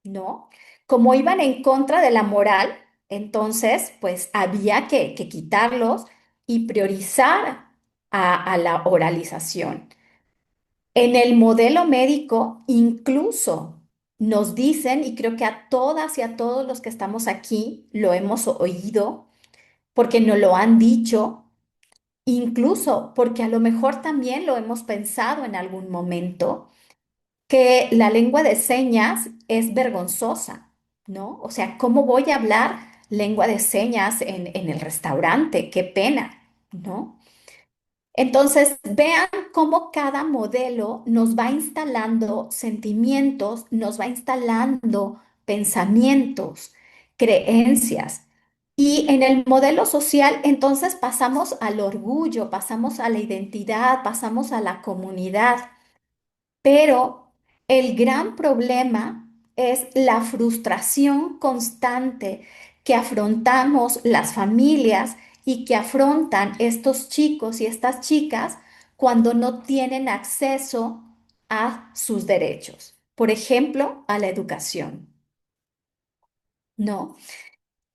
¿no? Como iban en contra de la moral, entonces pues había que quitarlos y priorizar a la oralización. En el modelo médico, incluso nos dicen, y creo que a todas y a todos los que estamos aquí lo hemos oído, porque nos lo han dicho, incluso porque a lo mejor también lo hemos pensado en algún momento, que la lengua de señas es vergonzosa, ¿no? O sea, ¿cómo voy a hablar lengua de señas en el restaurante? Qué pena, ¿no? Entonces, vean cómo cada modelo nos va instalando sentimientos, nos va instalando pensamientos, creencias. Y en el modelo social, entonces pasamos al orgullo, pasamos a la identidad, pasamos a la comunidad. Pero el gran problema es la frustración constante que afrontamos las familias y que afrontan estos chicos y estas chicas cuando no tienen acceso a sus derechos. Por ejemplo, a la educación, ¿no?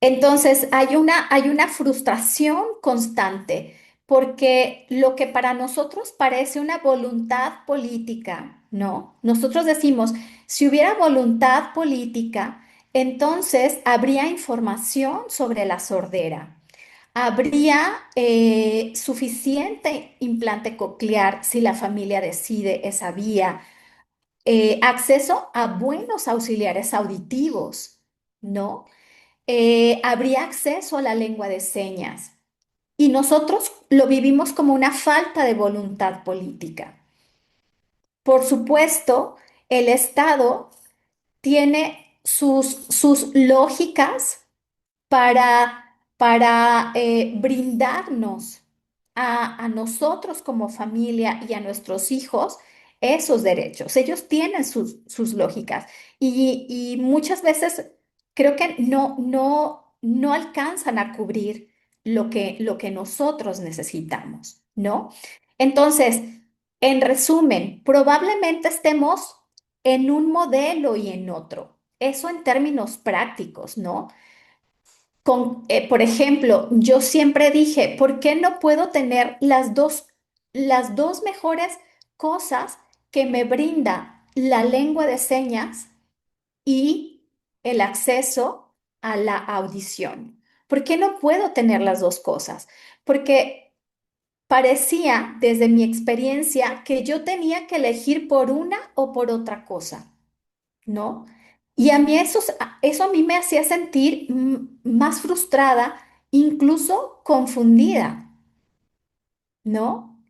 Entonces, hay una frustración constante porque lo que para nosotros parece una voluntad política, ¿no? Nosotros decimos, si hubiera voluntad política, entonces habría información sobre la sordera, habría suficiente implante coclear si la familia decide esa vía, acceso a buenos auxiliares auditivos, ¿no? Habría acceso a la lengua de señas. Y nosotros lo vivimos como una falta de voluntad política. Por supuesto, el Estado tiene sus lógicas para brindarnos a nosotros como familia y a nuestros hijos esos derechos. Ellos tienen sus lógicas y muchas veces creo que no alcanzan a cubrir lo que nosotros necesitamos, ¿no? Entonces, en resumen, probablemente estemos en un modelo y en otro. Eso en términos prácticos, ¿no? Por ejemplo, yo siempre dije, ¿por qué no puedo tener las dos mejores cosas que me brinda la lengua de señas y el acceso a la audición? ¿Por qué no puedo tener las dos cosas? Porque parecía, desde mi experiencia, que yo tenía que elegir por una o por otra cosa, ¿no? Y a mí eso a mí me hacía sentir más frustrada, incluso confundida, ¿no?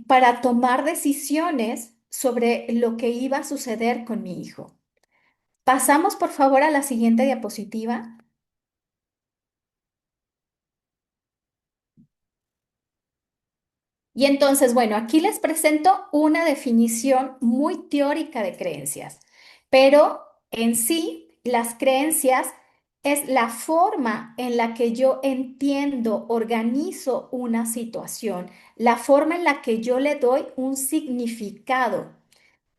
Para tomar decisiones sobre lo que iba a suceder con mi hijo. Pasamos, por favor, a la siguiente diapositiva. Y entonces, bueno, aquí les presento una definición muy teórica de creencias, pero en sí, las creencias es la forma en la que yo entiendo, organizo una situación, la forma en la que yo le doy un significado.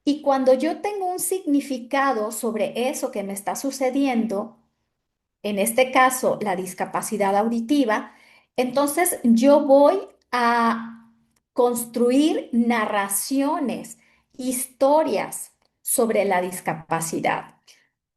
Y cuando yo tengo un significado sobre eso que me está sucediendo, en este caso la discapacidad auditiva, entonces yo voy a construir narraciones, historias sobre la discapacidad.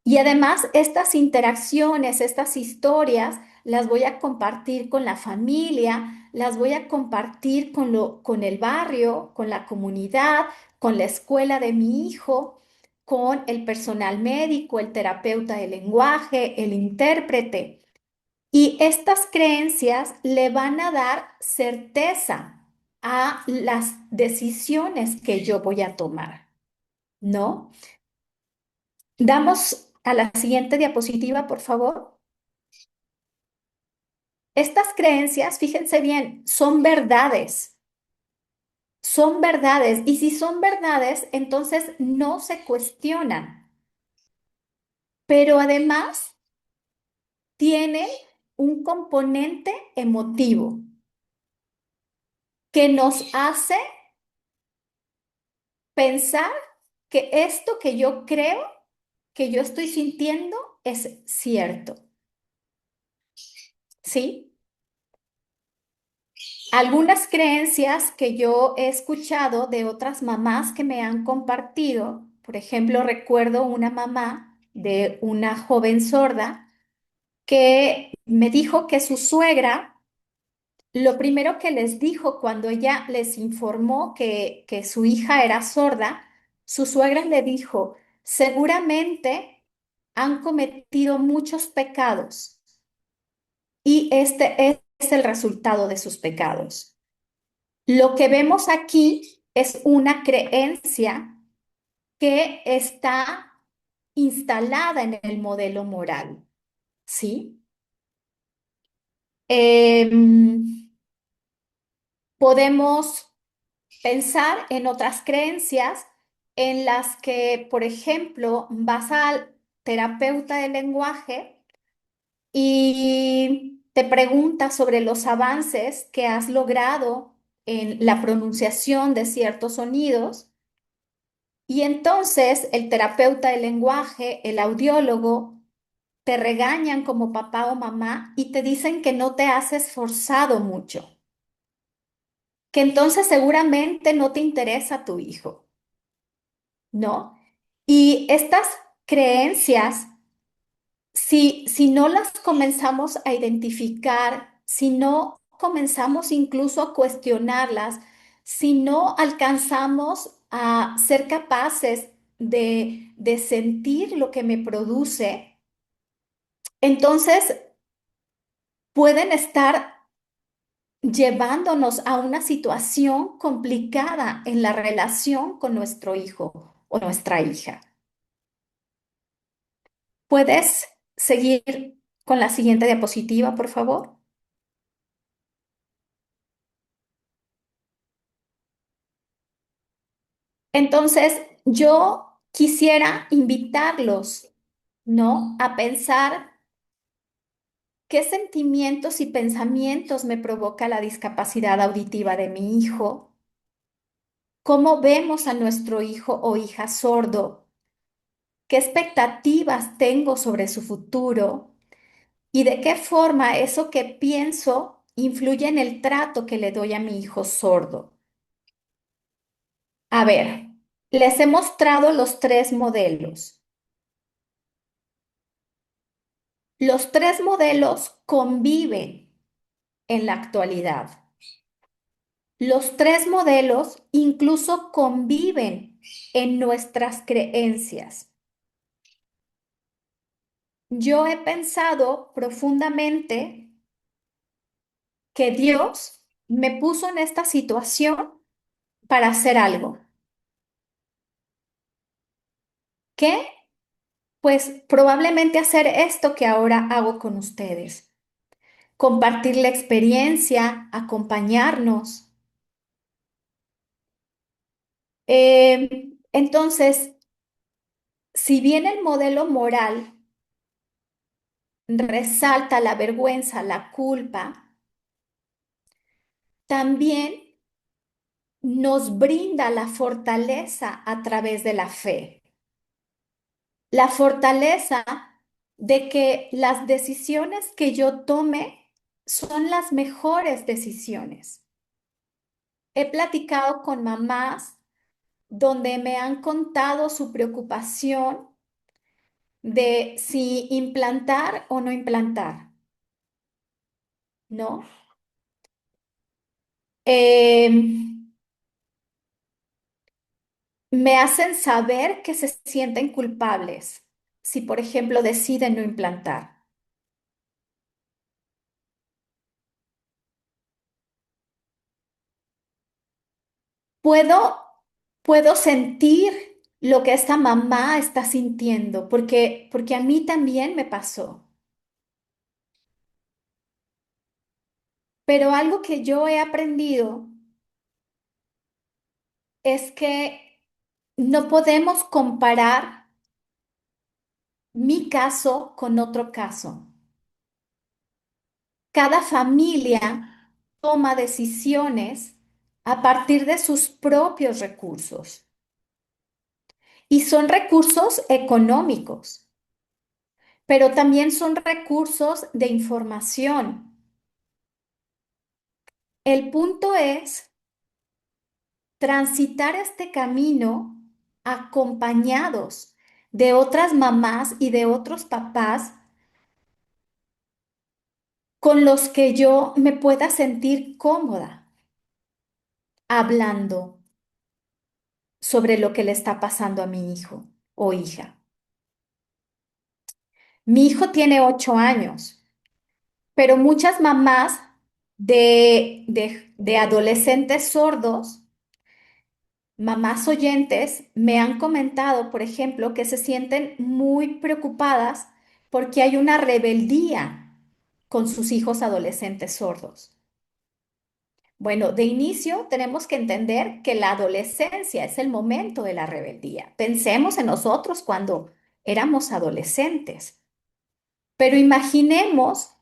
Y además estas interacciones, estas historias, las voy a compartir con la familia, las voy a compartir con el barrio, con la comunidad, con la escuela de mi hijo, con el personal médico, el terapeuta de lenguaje, el intérprete. Y estas creencias le van a dar certeza a las decisiones que yo voy a tomar, ¿no? Damos a la siguiente diapositiva, por favor. Estas creencias, fíjense bien, son verdades, y si son verdades, entonces no se cuestionan, pero además tienen un componente emotivo que nos hace pensar que esto que yo creo, que yo estoy sintiendo, es cierto, ¿sí? Algunas creencias que yo he escuchado de otras mamás que me han compartido, por ejemplo, recuerdo una mamá de una joven sorda que me dijo que su suegra, lo primero que les dijo cuando ella les informó que su hija era sorda, su suegra le dijo, seguramente han cometido muchos pecados y este es el resultado de sus pecados. Lo que vemos aquí es una creencia que está instalada en el modelo moral, ¿sí? Em, Podemos pensar en otras creencias en las que, por ejemplo, vas al terapeuta de lenguaje y te pregunta sobre los avances que has logrado en la pronunciación de ciertos sonidos. Y entonces el terapeuta del lenguaje, el audiólogo, te regañan como papá o mamá y te dicen que no te has esforzado mucho, que entonces seguramente no te interesa tu hijo, ¿no? Y estas creencias, si no las comenzamos a identificar, si no comenzamos incluso a cuestionarlas, si no alcanzamos a ser capaces de sentir lo que me produce, entonces pueden estar llevándonos a una situación complicada en la relación con nuestro hijo o nuestra hija. ¿Puedes seguir con la siguiente diapositiva, por favor? Entonces, yo quisiera invitarlos, ¿no? A pensar qué sentimientos y pensamientos me provoca la discapacidad auditiva de mi hijo, cómo vemos a nuestro hijo o hija sordo, qué expectativas tengo sobre su futuro y de qué forma eso que pienso influye en el trato que le doy a mi hijo sordo. A ver, les he mostrado los tres modelos. Los tres modelos conviven en la actualidad. Los tres modelos incluso conviven en nuestras creencias. Yo he pensado profundamente que Dios me puso en esta situación para hacer algo. ¿Qué? Pues probablemente hacer esto que ahora hago con ustedes. Compartir la experiencia, acompañarnos. Entonces, si bien el modelo moral resalta la vergüenza, la culpa, también nos brinda la fortaleza a través de la fe. La fortaleza de que las decisiones que yo tome son las mejores decisiones. He platicado con mamás donde me han contado su preocupación de si implantar o no implantar, ¿no? Eh, Me hacen saber que se sienten culpables si, por ejemplo, deciden no implantar. Puedo, puedo sentir lo que esta mamá está sintiendo, porque a mí también me pasó. Pero algo que yo he aprendido es que no podemos comparar mi caso con otro caso. Cada familia toma decisiones a partir de sus propios recursos y son recursos económicos, pero también son recursos de información. El punto es transitar este camino acompañados de otras mamás y de otros papás con los que yo me pueda sentir cómoda hablando sobre lo que le está pasando a mi hijo o hija. Mi hijo tiene 8 años, pero muchas mamás de adolescentes sordos, mamás oyentes, me han comentado, por ejemplo, que se sienten muy preocupadas porque hay una rebeldía con sus hijos adolescentes sordos. Bueno, de inicio tenemos que entender que la adolescencia es el momento de la rebeldía. Pensemos en nosotros cuando éramos adolescentes, pero imaginemos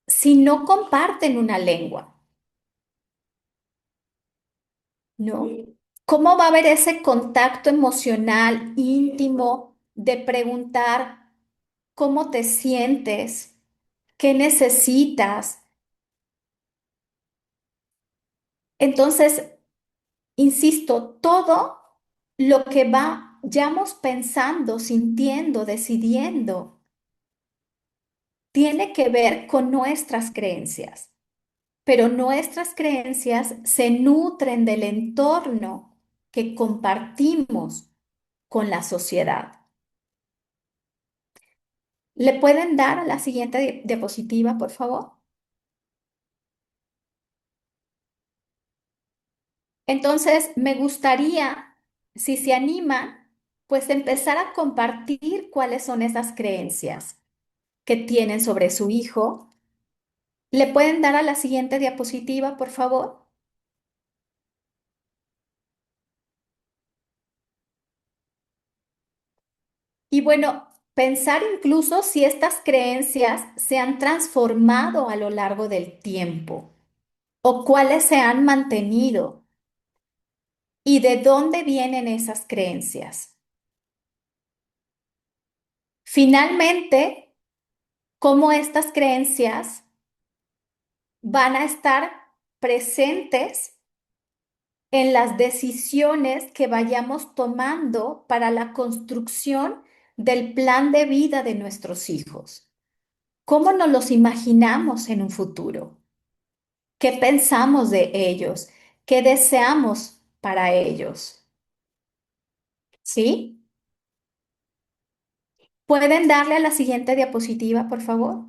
si no comparten una lengua, ¿no? ¿Cómo va a haber ese contacto emocional íntimo de preguntar cómo te sientes, qué necesitas? Entonces, insisto, todo lo que vayamos pensando, sintiendo, decidiendo, tiene que ver con nuestras creencias, pero nuestras creencias se nutren del entorno que compartimos con la sociedad. ¿Le pueden dar a la siguiente diapositiva, por favor? Entonces, me gustaría, si se animan, pues empezar a compartir cuáles son esas creencias que tienen sobre su hijo. ¿Le pueden dar a la siguiente diapositiva, por favor? Y bueno, pensar incluso si estas creencias se han transformado a lo largo del tiempo o cuáles se han mantenido y de dónde vienen esas creencias. Finalmente, cómo estas creencias van a estar presentes en las decisiones que vayamos tomando para la construcción del plan de vida de nuestros hijos. ¿Cómo nos los imaginamos en un futuro? ¿Qué pensamos de ellos? ¿Qué deseamos para ellos? ¿Sí? ¿Pueden darle a la siguiente diapositiva, por favor?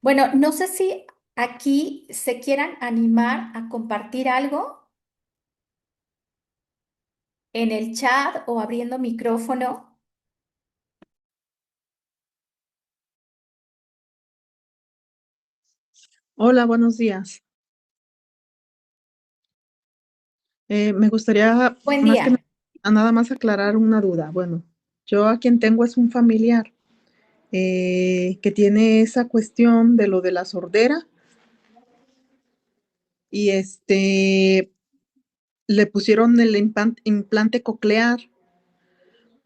Bueno, no sé si aquí se quieran animar a compartir algo en el chat o abriendo micrófono. Hola, buenos días. Me gustaría Buen más que día. nada más aclarar una duda. Bueno, yo a quien tengo es un familiar que tiene esa cuestión de lo de la sordera y le pusieron el implante coclear,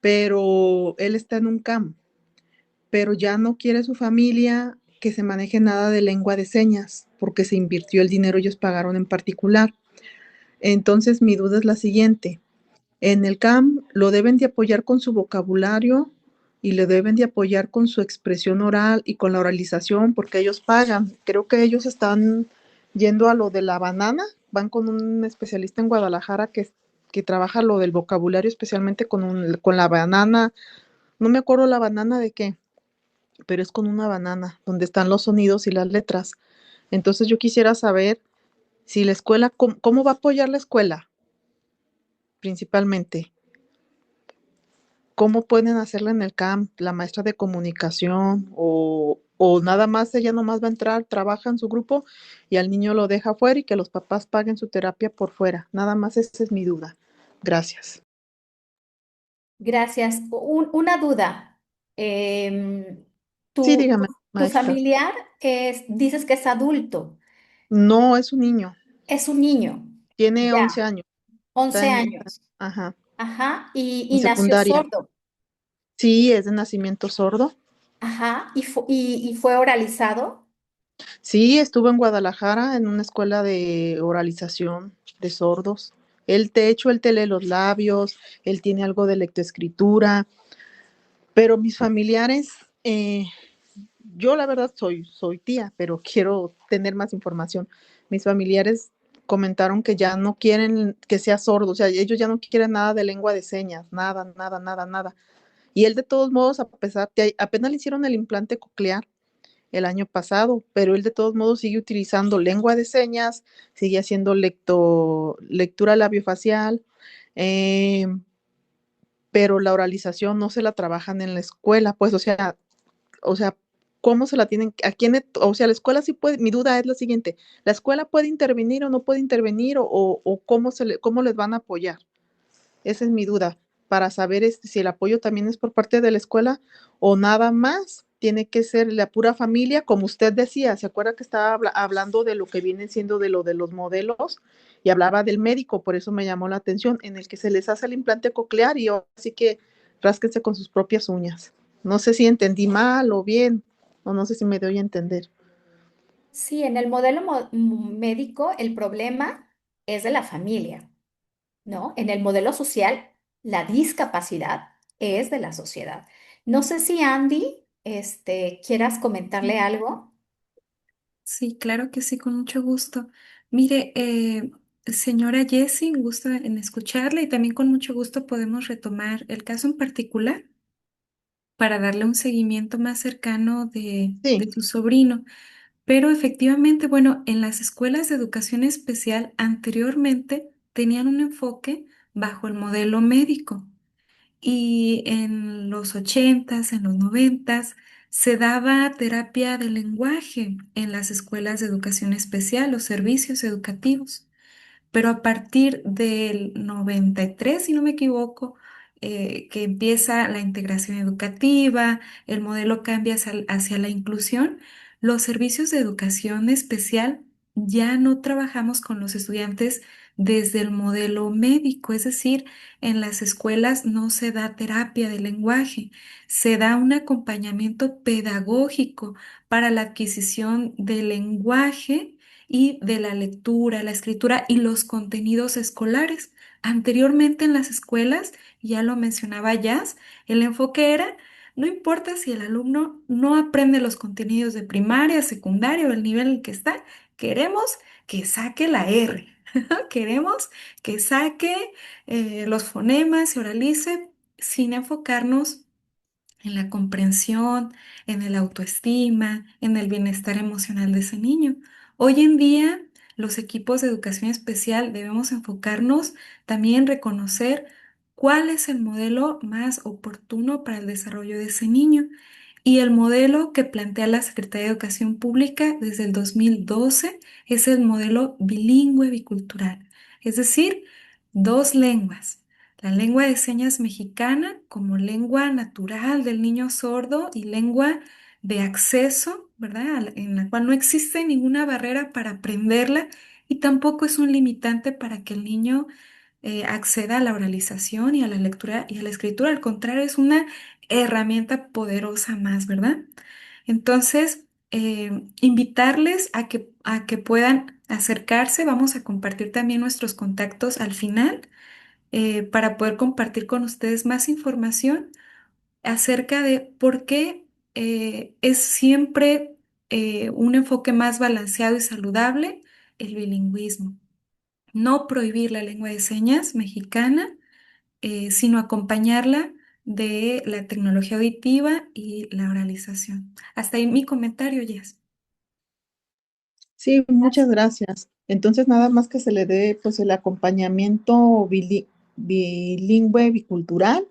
pero él está en un CAM, pero ya no quiere su familia que se maneje nada de lengua de señas porque se invirtió el dinero, ellos pagaron en particular. Entonces, mi duda es la siguiente. En el CAM lo deben de apoyar con su vocabulario y le deben de apoyar con su expresión oral y con la oralización porque ellos pagan. Creo que ellos están yendo a lo de la banana, van con un especialista en Guadalajara que trabaja lo del vocabulario especialmente con la banana. No me acuerdo la banana de qué, pero es con una banana donde están los sonidos y las letras. Entonces yo quisiera saber si la escuela, cómo va a apoyar la escuela principalmente. ¿Cómo pueden hacerla en el camp, la maestra de comunicación o nada más ella nomás va a entrar, trabaja en su grupo y al niño lo deja fuera y que los papás paguen su terapia por fuera? Nada más esa es mi duda. Gracias. Gracias. Una duda. Em, Sí, tu, dígame, tu maestra. familiar dices que es adulto, No es un niño, es un niño, tiene ya, 11 años, está 11 en, años. ajá, Ajá, y en nació secundaria. sordo. Sí, es de nacimiento sordo. Ajá, y fue oralizado. Sí, estuvo en Guadalajara en una escuela de oralización de sordos. Él, de hecho, él te lee los labios, él tiene algo de lectoescritura, pero mis familiares, yo la verdad soy tía, pero quiero tener más información. Mis familiares comentaron que ya no quieren que sea sordo, o sea, ellos ya no quieren nada de lengua de señas, nada, nada, nada, nada. Y él de todos modos, a pesar de apenas le hicieron el implante coclear el año pasado, pero él de todos modos sigue utilizando lengua de señas, sigue haciendo lectura labiofacial, eh, pero la oralización no se la trabajan en la escuela, pues, o sea, ¿cómo se la tienen? ¿A quién? O sea, la escuela sí puede, mi duda es la siguiente, ¿la escuela puede intervenir o no puede intervenir o cómo, cómo les van a apoyar? Esa es mi duda, para saber si el apoyo también es por parte de la escuela o nada más tiene que ser la pura familia, como usted decía, ¿se acuerda que estaba hablando de lo que viene siendo de lo de los modelos y hablaba del médico? Por eso me llamó la atención, en el que se les hace el implante coclear y así que rásquense con sus propias uñas. No sé si entendí mal o bien, o no sé si me doy a entender. Sí, en el modelo médico el problema es de la familia, ¿no? En el modelo social, la discapacidad es de la sociedad. No sé si Andy, quieras comentarle algo. Sí, claro que sí, con mucho gusto. Mire, señora Jessie, un gusto en escucharla y también con mucho gusto podemos retomar el caso en particular para darle un seguimiento más cercano Sí, de su sobrino. Pero efectivamente, bueno, en las escuelas de educación especial anteriormente tenían un enfoque bajo el modelo médico. Y en los ochentas, en los noventas, se daba terapia de lenguaje en las escuelas de educación especial o servicios educativos. Pero a partir del 93, si no me equivoco, que empieza la integración educativa, el modelo cambia hacia la inclusión, los servicios de educación especial ya no trabajamos con los estudiantes desde el modelo médico, es decir, en las escuelas no se da terapia de lenguaje, se da un acompañamiento pedagógico para la adquisición del lenguaje y de la lectura, la escritura y los contenidos escolares. Anteriormente en las escuelas, ya lo mencionaba Jazz, el enfoque era, no importa si el alumno no aprende los contenidos de primaria, secundaria o el nivel en el que está, queremos que saque la R. Queremos que saque los fonemas y oralice sin enfocarnos en la comprensión, en el autoestima, en el bienestar emocional de ese niño. Hoy en día, los equipos de educación especial debemos enfocarnos también en reconocer cuál es el modelo más oportuno para el desarrollo de ese niño. Y el modelo que plantea la Secretaría de Educación Pública desde el 2012 es el modelo bilingüe bicultural, es decir, dos lenguas. La lengua de señas mexicana como lengua natural del niño sordo y lengua de acceso, ¿verdad? En la cual no existe ninguna barrera para aprenderla y tampoco es un limitante para que el niño acceda a la oralización y a la lectura y a la escritura. Al contrario, es una herramienta poderosa más, ¿verdad? Entonces, invitarles a que puedan acercarse. Vamos a compartir también nuestros contactos al final para poder compartir con ustedes más información acerca de por qué es siempre un enfoque más balanceado y saludable el bilingüismo. No prohibir la lengua de señas mexicana, sino acompañarla de la tecnología auditiva y la oralización. Hasta ahí mi comentario, Jess. Sí, muchas gracias. Entonces, nada más que se le dé pues el acompañamiento bilingüe, bicultural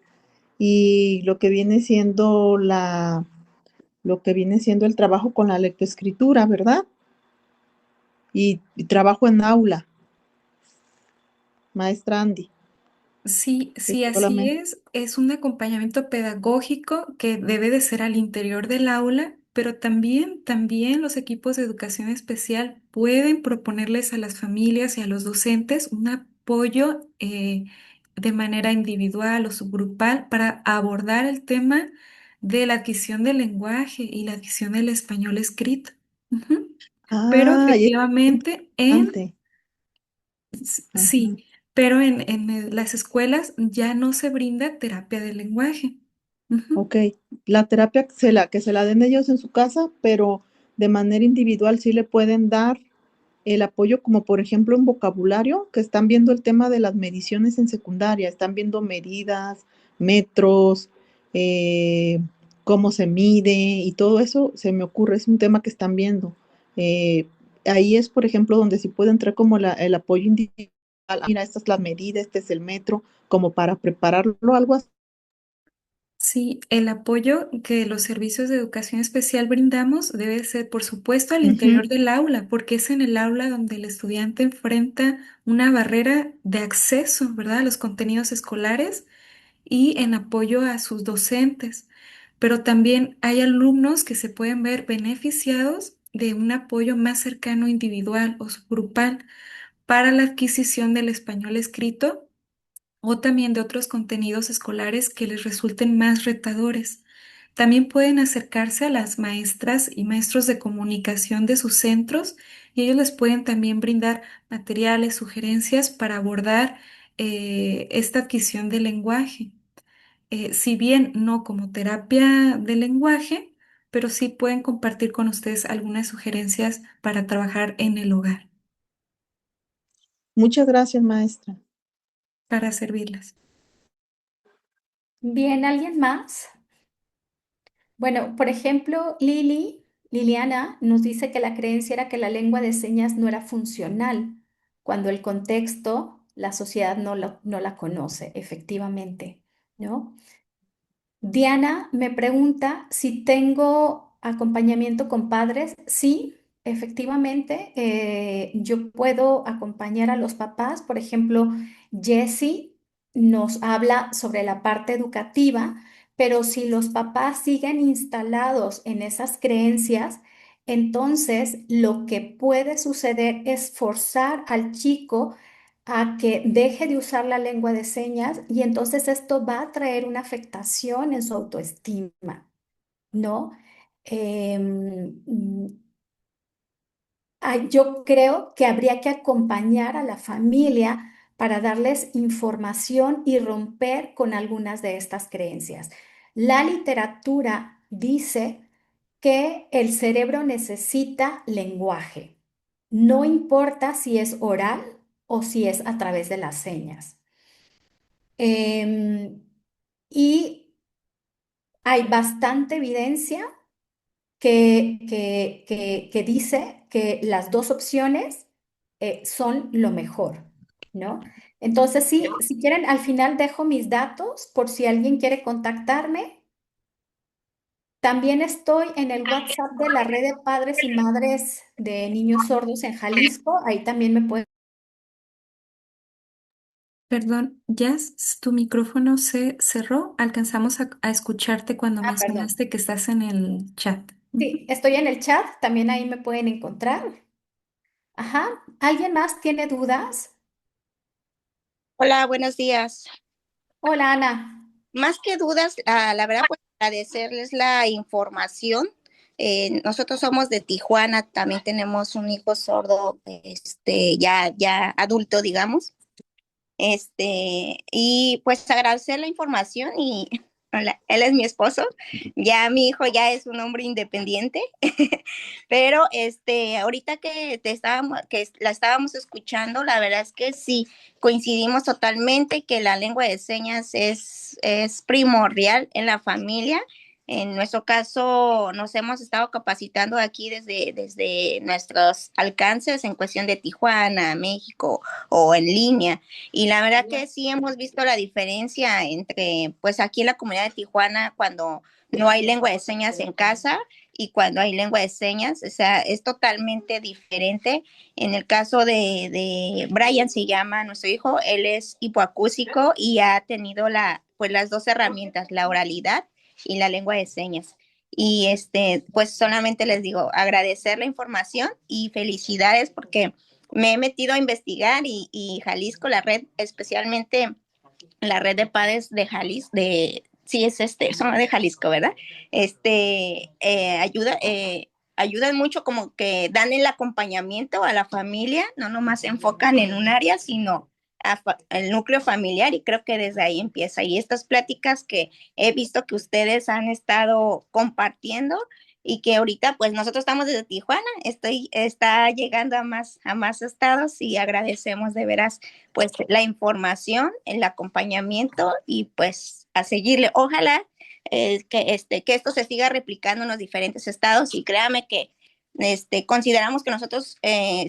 y lo que viene siendo lo que viene siendo el trabajo con la lectoescritura, ¿verdad? Y trabajo en aula, maestra Andy, Sí, es sí, así solamente. es. Es un acompañamiento pedagógico que debe de ser al interior del aula, pero también los equipos de educación especial pueden proponerles a las familias y a los docentes un apoyo de manera individual o subgrupal para abordar el tema de la adquisición del lenguaje y la adquisión del español escrito. Ujú. Pero Ah, y es efectivamente importante. Ajá. Sí, pero en las escuelas ya no se brinda terapia del lenguaje. Ujú. Ok, la terapia que se la den ellos en su casa, pero de manera individual sí le pueden dar el apoyo, como por ejemplo en vocabulario, que están viendo el tema de las mediciones en secundaria, están viendo medidas, metros, eh, cómo se mide y todo eso se me ocurre, es un tema que están viendo. Eh, Ahí es, por ejemplo, donde sí puede entrar como el apoyo individual. "Ah, mira, esta es la medida, este es el metro, como para prepararlo, algo así. Sí, el apoyo que los servicios de educación especial brindamos debe ser, por supuesto, al Ujú. interior del aula, porque es en el aula donde el estudiante enfrenta una barrera de acceso, ¿verdad?, a los contenidos escolares y en apoyo a sus docentes. Pero también hay alumnos que se pueden ver beneficiados de un apoyo más cercano individual o subgrupal para la adquisición del español escrito o también de otros contenidos escolares que les resulten más retadores. También pueden acercarse a las maestras y maestros de comunicación de sus centros y ellos les pueden también brindar materiales, sugerencias para abordar esta adquisición del lenguaje. Si bien no como terapia del lenguaje, pero sí pueden compartir con ustedes algunas sugerencias para trabajar en el hogar, Muchas gracias, maestra. para servirlas. Bien, ¿alguien más? Bueno, por ejemplo, Liliana nos dice que la creencia era que la lengua de señas no era funcional, cuando el contexto, la sociedad no la conoce, efectivamente, ¿no? Diana me pregunta si tengo acompañamiento con padres. Sí, efectivamente, yo puedo acompañar a los papás. Por ejemplo, Jessie nos habla sobre la parte educativa, pero si los papás siguen instalados en esas creencias, entonces lo que puede suceder es forzar al chico a que deje de usar la lengua de señas y entonces esto va a traer una afectación en su autoestima, ¿no? Mm, yo creo que habría que acompañar a la familia para darles información y romper con algunas de estas creencias. La literatura dice que el cerebro necesita lenguaje. No importa si es oral o si es a través de las señas. Em, y hay bastante evidencia que dice que las dos opciones son lo mejor, ¿no? Entonces, sí, si quieren, al final dejo mis datos por si alguien quiere contactarme. También estoy en el WhatsApp de la red de padres y madres de niños sordos en Jalisco. Ahí también me pueden. Perdón, Jazz, tu micrófono se cerró. Alcanzamos a escucharte cuando Ah, perdón. mencionaste que estás en el chat. Sí, Ujú. estoy en el chat, también ahí me pueden encontrar. Ajá. ¿Alguien más tiene dudas? Hola, buenos días. Hola, Ana. Más que dudas, la verdad, pues agradecerles la información. Nosotros somos de Tijuana, también tenemos un hijo sordo, ya adulto, digamos. Y pues agradecer la información y hola, él es mi esposo. Ya mi hijo ya es un hombre independiente, pero ahorita que la estábamos escuchando, la verdad es que sí, coincidimos totalmente que la lengua de señas es primordial en la familia. En nuestro caso, nos hemos estado capacitando aquí desde nuestros alcances en cuestión de Tijuana, México o en línea. Y la verdad que sí hemos visto la diferencia entre, pues aquí en la comunidad de Tijuana, cuando no hay lengua de señas en casa y cuando hay lengua de señas, o sea, es totalmente diferente. En el caso de Brian, se llama nuestro hijo, él es hipoacúsico y ha tenido pues las dos herramientas, la oralidad y la lengua de señas. Y pues solamente les digo, agradecer la información y felicidades porque me he metido a investigar y Jalisco, la red, especialmente la red de padres de Jalisco, sí es son de Jalisco, ¿verdad? Ayudan mucho como que dan el acompañamiento a la familia, no nomás se enfocan en un área, sino el núcleo familiar y creo que desde ahí empieza. Y estas pláticas que he visto que ustedes han estado compartiendo y que ahorita pues nosotros estamos desde Tijuana, está llegando a más estados y agradecemos de veras pues la información, el acompañamiento y pues a seguirle. Ojalá que esto se siga replicando en los diferentes estados y créame que consideramos que nosotros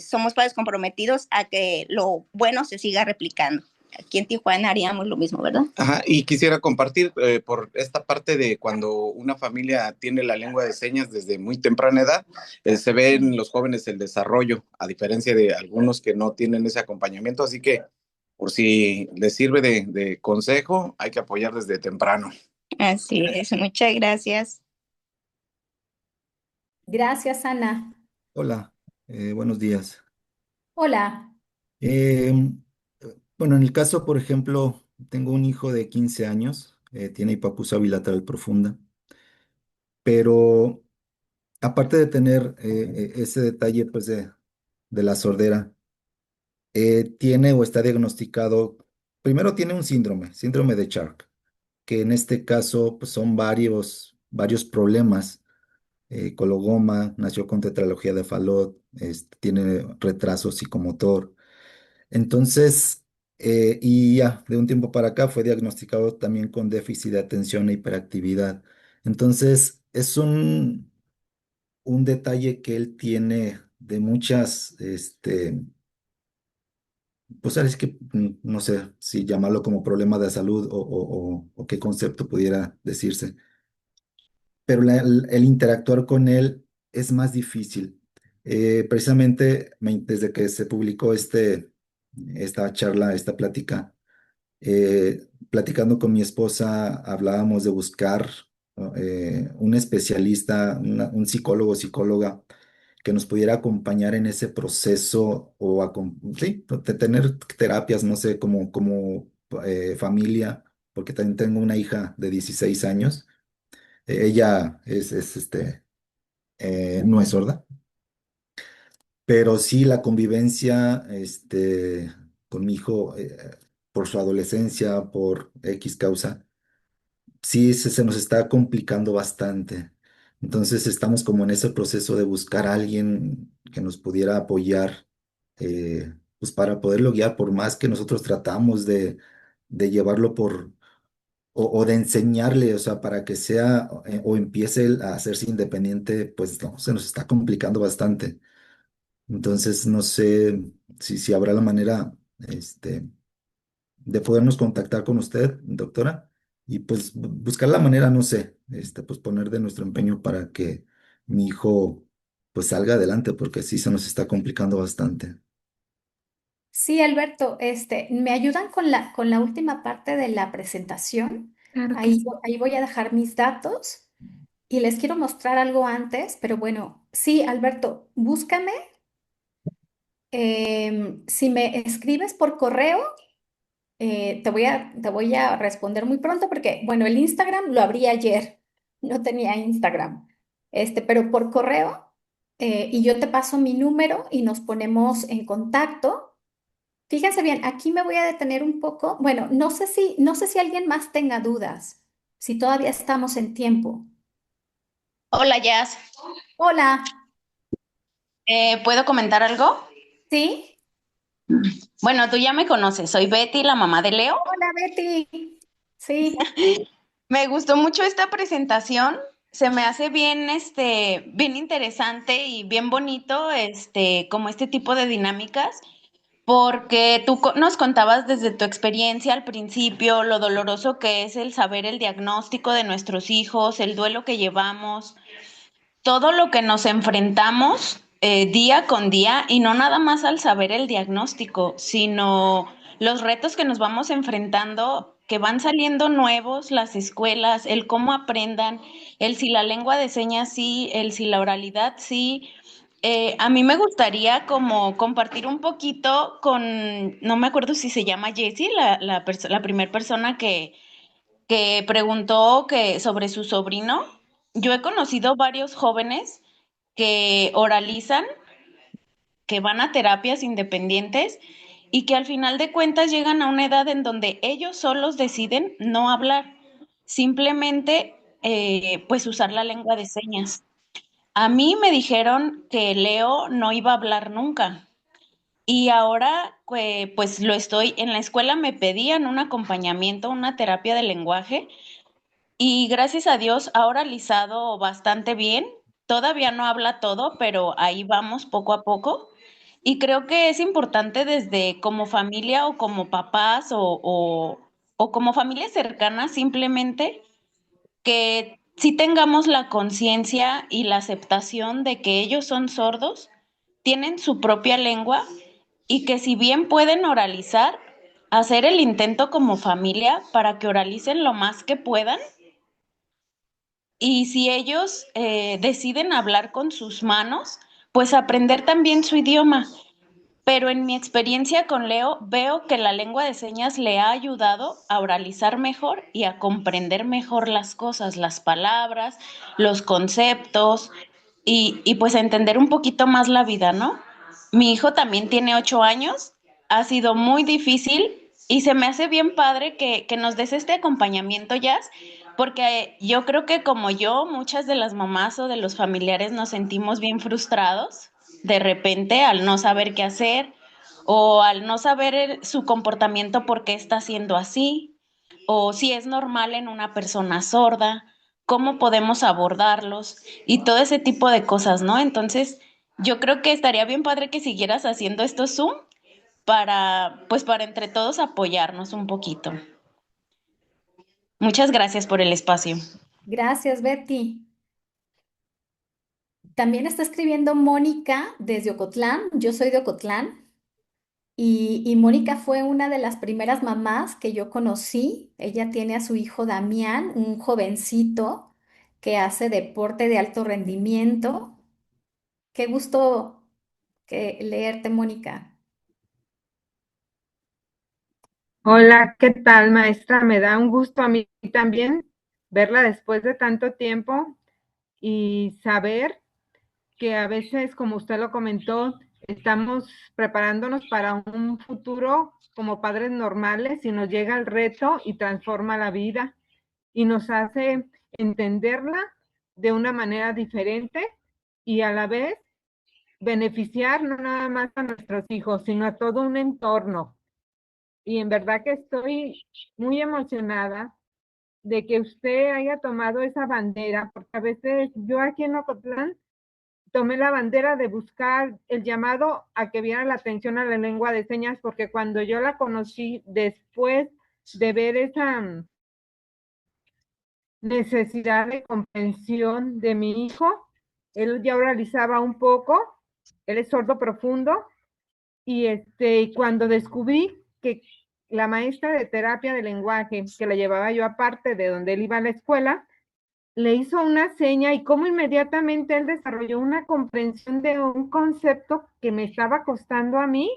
somos padres comprometidos a que lo bueno se siga replicando. Aquí en Tijuana haríamos lo mismo, ¿verdad? Ajá, y quisiera compartir por esta parte de cuando una familia tiene la lengua de señas desde muy temprana edad, se ve en los jóvenes el desarrollo, a diferencia de algunos que no tienen ese acompañamiento, así que por si les sirve de consejo, hay que apoyar desde temprano. Así es, muchas gracias. Gracias, Ana. Hola, buenos días. Hola. Eh, bueno, en el caso, por ejemplo, tengo un hijo de 15 años, tiene hipacusia bilateral profunda, pero aparte de tener ese detalle pues de la sordera, tiene o está diagnosticado, primero tiene un síndrome de Charcot, que en este caso pues, son varios problemas. Cologoma, nació con tetralogía de Fallot, tiene retraso psicomotor. Entonces, y ya, de un tiempo para acá fue diagnosticado también con déficit de atención e hiperactividad. Entonces, es un detalle que él tiene de muchas, pues es que no sé si llamarlo como problema de salud o qué concepto pudiera decirse, pero el interactuar con él es más difícil. Precisamente desde que se publicó esta charla, esta plática, platicando con mi esposa, hablábamos de buscar un especialista, un psicólogo, psicóloga, que nos pudiera acompañar en ese proceso o sí, de tener terapias, no sé, como familia, porque también tengo una hija de 16 años. Ella no es sorda, pero sí la convivencia con mi hijo por su adolescencia, por X causa, sí se nos está complicando bastante. Entonces estamos como en ese proceso de buscar a alguien que nos pudiera apoyar, pues para poderlo guiar, por más que nosotros tratamos de llevarlo o de enseñarle, o sea, para que sea o empiece él a hacerse independiente, pues no, se nos está complicando bastante. Entonces no sé si habrá la manera, de podernos contactar con usted, doctora, y pues buscar la manera, no sé, pues poner de nuestro empeño para que mi hijo pues salga adelante, porque sí se nos está complicando bastante. Sí, Alberto, ¿me ayudan con la última parte de la presentación? Claro que sí. Ahí voy a dejar mis datos y les quiero mostrar algo antes, pero bueno, sí, Alberto, búscame. Si me escribes por correo, te voy a responder muy pronto porque, bueno, el Instagram lo abrí ayer, no tenía Instagram, pero por correo, y yo te paso mi número y nos ponemos en contacto. Fíjense bien, aquí me voy a detener un poco. Bueno, no sé si alguien más tenga dudas, si todavía estamos en tiempo. Hola, Jazz. Hola, ¿Puedo comentar algo? ¿sí? Bueno, tú ya me conoces, soy Betty, la mamá de Leo. Hola, Betty. Sí. Me gustó mucho esta presentación, se me hace bien, bien interesante y bien bonito, como este tipo de dinámicas, porque nos contabas desde tu experiencia al principio lo doloroso que es el saber el diagnóstico de nuestros hijos, el duelo que llevamos, todo lo que nos enfrentamos día con día y no nada más al saber el diagnóstico, sino los retos que nos vamos enfrentando, que van saliendo nuevos, las escuelas, el cómo aprendan, el si la lengua de señas sí, el si la oralidad sí. A mí me gustaría como compartir un poquito con, no me acuerdo si se llama Jessie, la primera persona que preguntó sobre su sobrino. Yo he conocido varios jóvenes que oralizan, que van a terapias independientes y que al final de cuentas llegan a una edad en donde ellos solos deciden no hablar, simplemente pues usar la lengua de señas. A mí me dijeron que Leo no iba a hablar nunca y ahora pues lo estoy, en la escuela me pedían un acompañamiento, una terapia de lenguaje y gracias a Dios ha oralizado bastante bien. Todavía no habla todo, pero ahí vamos poco a poco. Y creo que es importante desde como familia o como papás o como familia cercana simplemente que sí tengamos la conciencia y la aceptación de que ellos son sordos, tienen su propia lengua y que si bien pueden oralizar, hacer el intento como familia para que oralicen lo más que puedan y si ellos deciden hablar con sus manos, pues aprender también su idioma. Pero en mi experiencia con Leo, veo que la lengua de señas le ha ayudado a oralizar mejor y a comprender mejor las cosas, las palabras, los conceptos y pues a entender un poquito más la vida, ¿no? Mi hijo también tiene 8 años, ha sido muy difícil y se me hace bien padre que nos des este acompañamiento, Jazz, porque yo creo que como yo, muchas de las mamás o de los familiares nos sentimos bien frustrados de repente al no saber qué hacer o al no saber su comportamiento por qué está haciendo así o si es normal en una persona sorda, cómo podemos abordarlos y todo ese tipo de cosas, ¿no? Entonces, yo creo que estaría bien padre que siguieras haciendo estos Zoom para, pues para entre todos apoyarnos un poquito. Muchas gracias por el espacio. Gracias, Betty. También está escribiendo Mónica desde Ocotlán. Yo soy de Ocotlán. Y Mónica fue una de las primeras mamás que yo conocí. Ella tiene a su hijo Damián, un jovencito que hace deporte de alto rendimiento. Qué gusto leerte, Mónica. Hola, ¿qué tal, maestra? Me da un gusto a mí también verla después de tanto tiempo y saber que a veces, como usted lo comentó, estamos preparándonos para un futuro como padres normales y nos llega el reto y transforma la vida y nos hace entenderla de una manera diferente y a la vez beneficiar no nada más a nuestros hijos, sino a todo un entorno. Y en verdad que estoy muy emocionada de que usted haya tomado esa bandera, porque a veces yo aquí en Ocotlán tomé la bandera de buscar el llamado a que viera la atención a la lengua de señas, porque cuando yo la conocí después de ver esa necesidad de comprensión de mi hijo, él ya oralizaba un poco, él es sordo profundo, y cuando descubrí que la maestra de terapia de lenguaje, que la llevaba yo aparte de donde él iba a la escuela, le hizo una seña y cómo inmediatamente él desarrolló una comprensión de un concepto que me estaba costando a mí,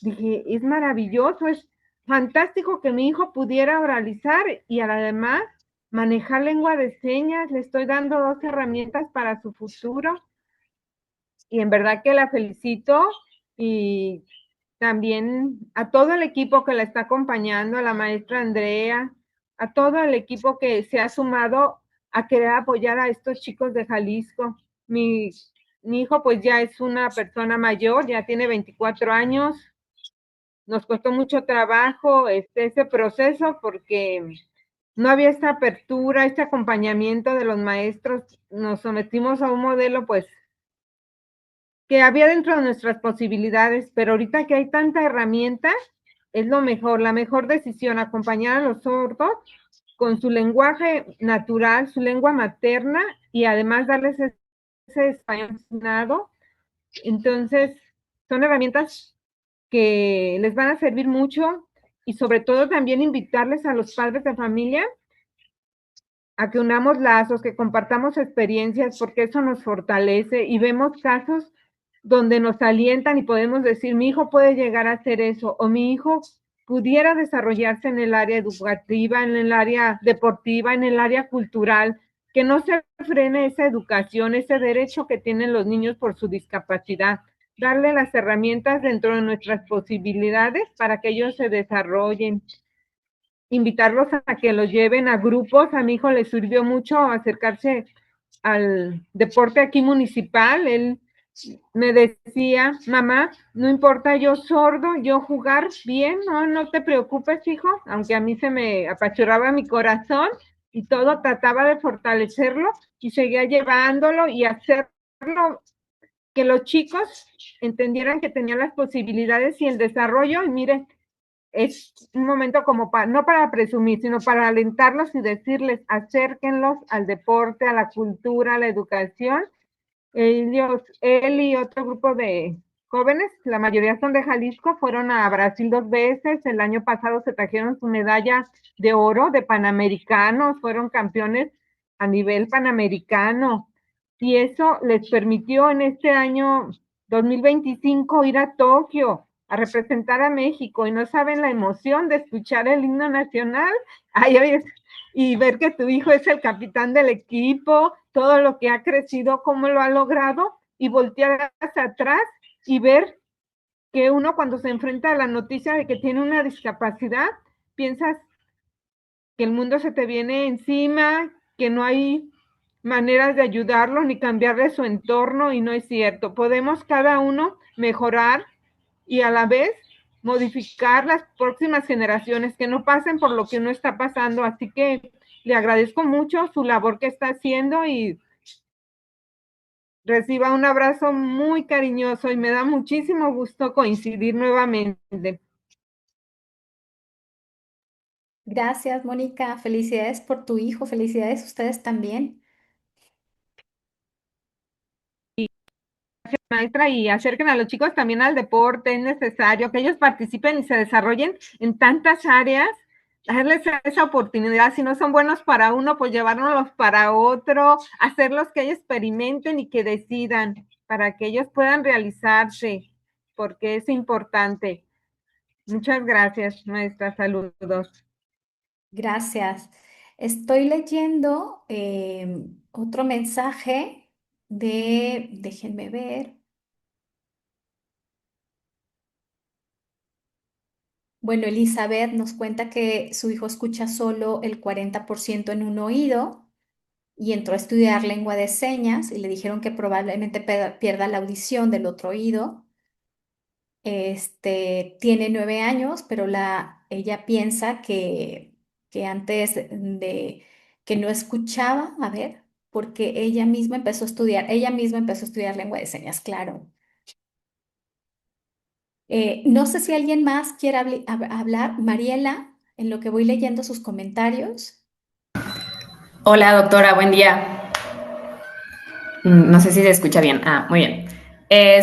dije, es maravilloso, es fantástico que mi hijo pudiera oralizar y además manejar lengua de señas, le estoy dando 2 herramientas para su futuro y en verdad que la felicito y también a todo el equipo que la está acompañando, a la maestra Andrea, a todo el equipo que se ha sumado a querer apoyar a estos chicos de Jalisco. Mi hijo pues ya es una persona mayor, ya tiene 24 años. Nos costó mucho trabajo ese proceso porque no había esta apertura, este acompañamiento de los maestros. Nos sometimos a un modelo pues que había dentro de nuestras posibilidades, pero ahorita que hay tanta herramienta, es lo mejor, la mejor decisión, acompañar a los sordos con su lenguaje natural, su lengua materna, y además darles ese español asignado. Entonces, son herramientas que les van a servir mucho y sobre todo también invitarles a los padres de familia a que unamos lazos, que compartamos experiencias, porque eso nos fortalece y vemos casos donde nos alientan y podemos decir, mi hijo puede llegar a hacer eso, o mi hijo pudiera desarrollarse en el área educativa, en el área deportiva, en el área cultural, que no se frene esa educación, ese derecho que tienen los niños por su discapacidad, darle las herramientas dentro de nuestras posibilidades para que ellos se desarrollen, invitarlos a que los lleven a grupos. A mi hijo le sirvió mucho acercarse al deporte aquí municipal. Él me decía, mamá, no importa, yo sordo, yo jugar bien, no te preocupes, hijo, aunque a mí se me apachurraba mi corazón y todo trataba de fortalecerlo y seguía llevándolo y hacerlo que los chicos entendieran que tenían las posibilidades y el desarrollo. Y mire, es un momento como para, no para presumir, sino para alentarlos y decirles, acérquenlos al deporte, a la cultura, a la educación. Él y otro grupo de jóvenes, la mayoría son de Jalisco, fueron a Brasil 2 veces. El año pasado se trajeron su medalla de oro de Panamericanos, fueron campeones a nivel panamericano. Y eso les permitió en este año 2025 ir a Tokio a representar a México. Y no saben la emoción de escuchar el himno nacional. Ay, y ver que tu hijo es el capitán del equipo, todo lo que ha crecido, cómo lo ha logrado, y voltear hacia atrás y ver que uno cuando se enfrenta a la noticia de que tiene una discapacidad, piensas que el mundo se te viene encima, que no hay maneras de ayudarlo ni cambiarle su entorno, y no es cierto. Podemos cada uno mejorar y a la vez modificar las próximas generaciones, que no pasen por lo que uno está pasando. Así que le agradezco mucho su labor que está haciendo y reciba un abrazo muy cariñoso y me da muchísimo gusto coincidir nuevamente. Gracias, Mónica. Felicidades por tu hijo. Felicidades a ustedes también. Maestra, y acerquen a los chicos también al deporte, es necesario que ellos participen y se desarrollen en tantas áreas, darles esa oportunidad. Si no son buenos para uno, pues llevárnoslos para otro, hacerlos que ellos experimenten y que decidan. para que ellos puedan realizarse, porque es importante. Muchas gracias, maestra. Saludos. Gracias. Estoy leyendo otro mensaje déjenme ver. Bueno, Elizabeth nos cuenta que su hijo escucha solo el 40% en un oído y entró a estudiar lengua de señas y le dijeron que probablemente pierda la audición del otro oído. Tiene 9 años, pero ella piensa que antes de que no escuchaba, a ver, porque ella misma empezó a estudiar lengua de señas, claro. No sé si alguien más quiere hablar. Mariela, en lo que voy leyendo sus comentarios. Hola, doctora, buen día. No sé si se escucha bien. Ah, muy bien.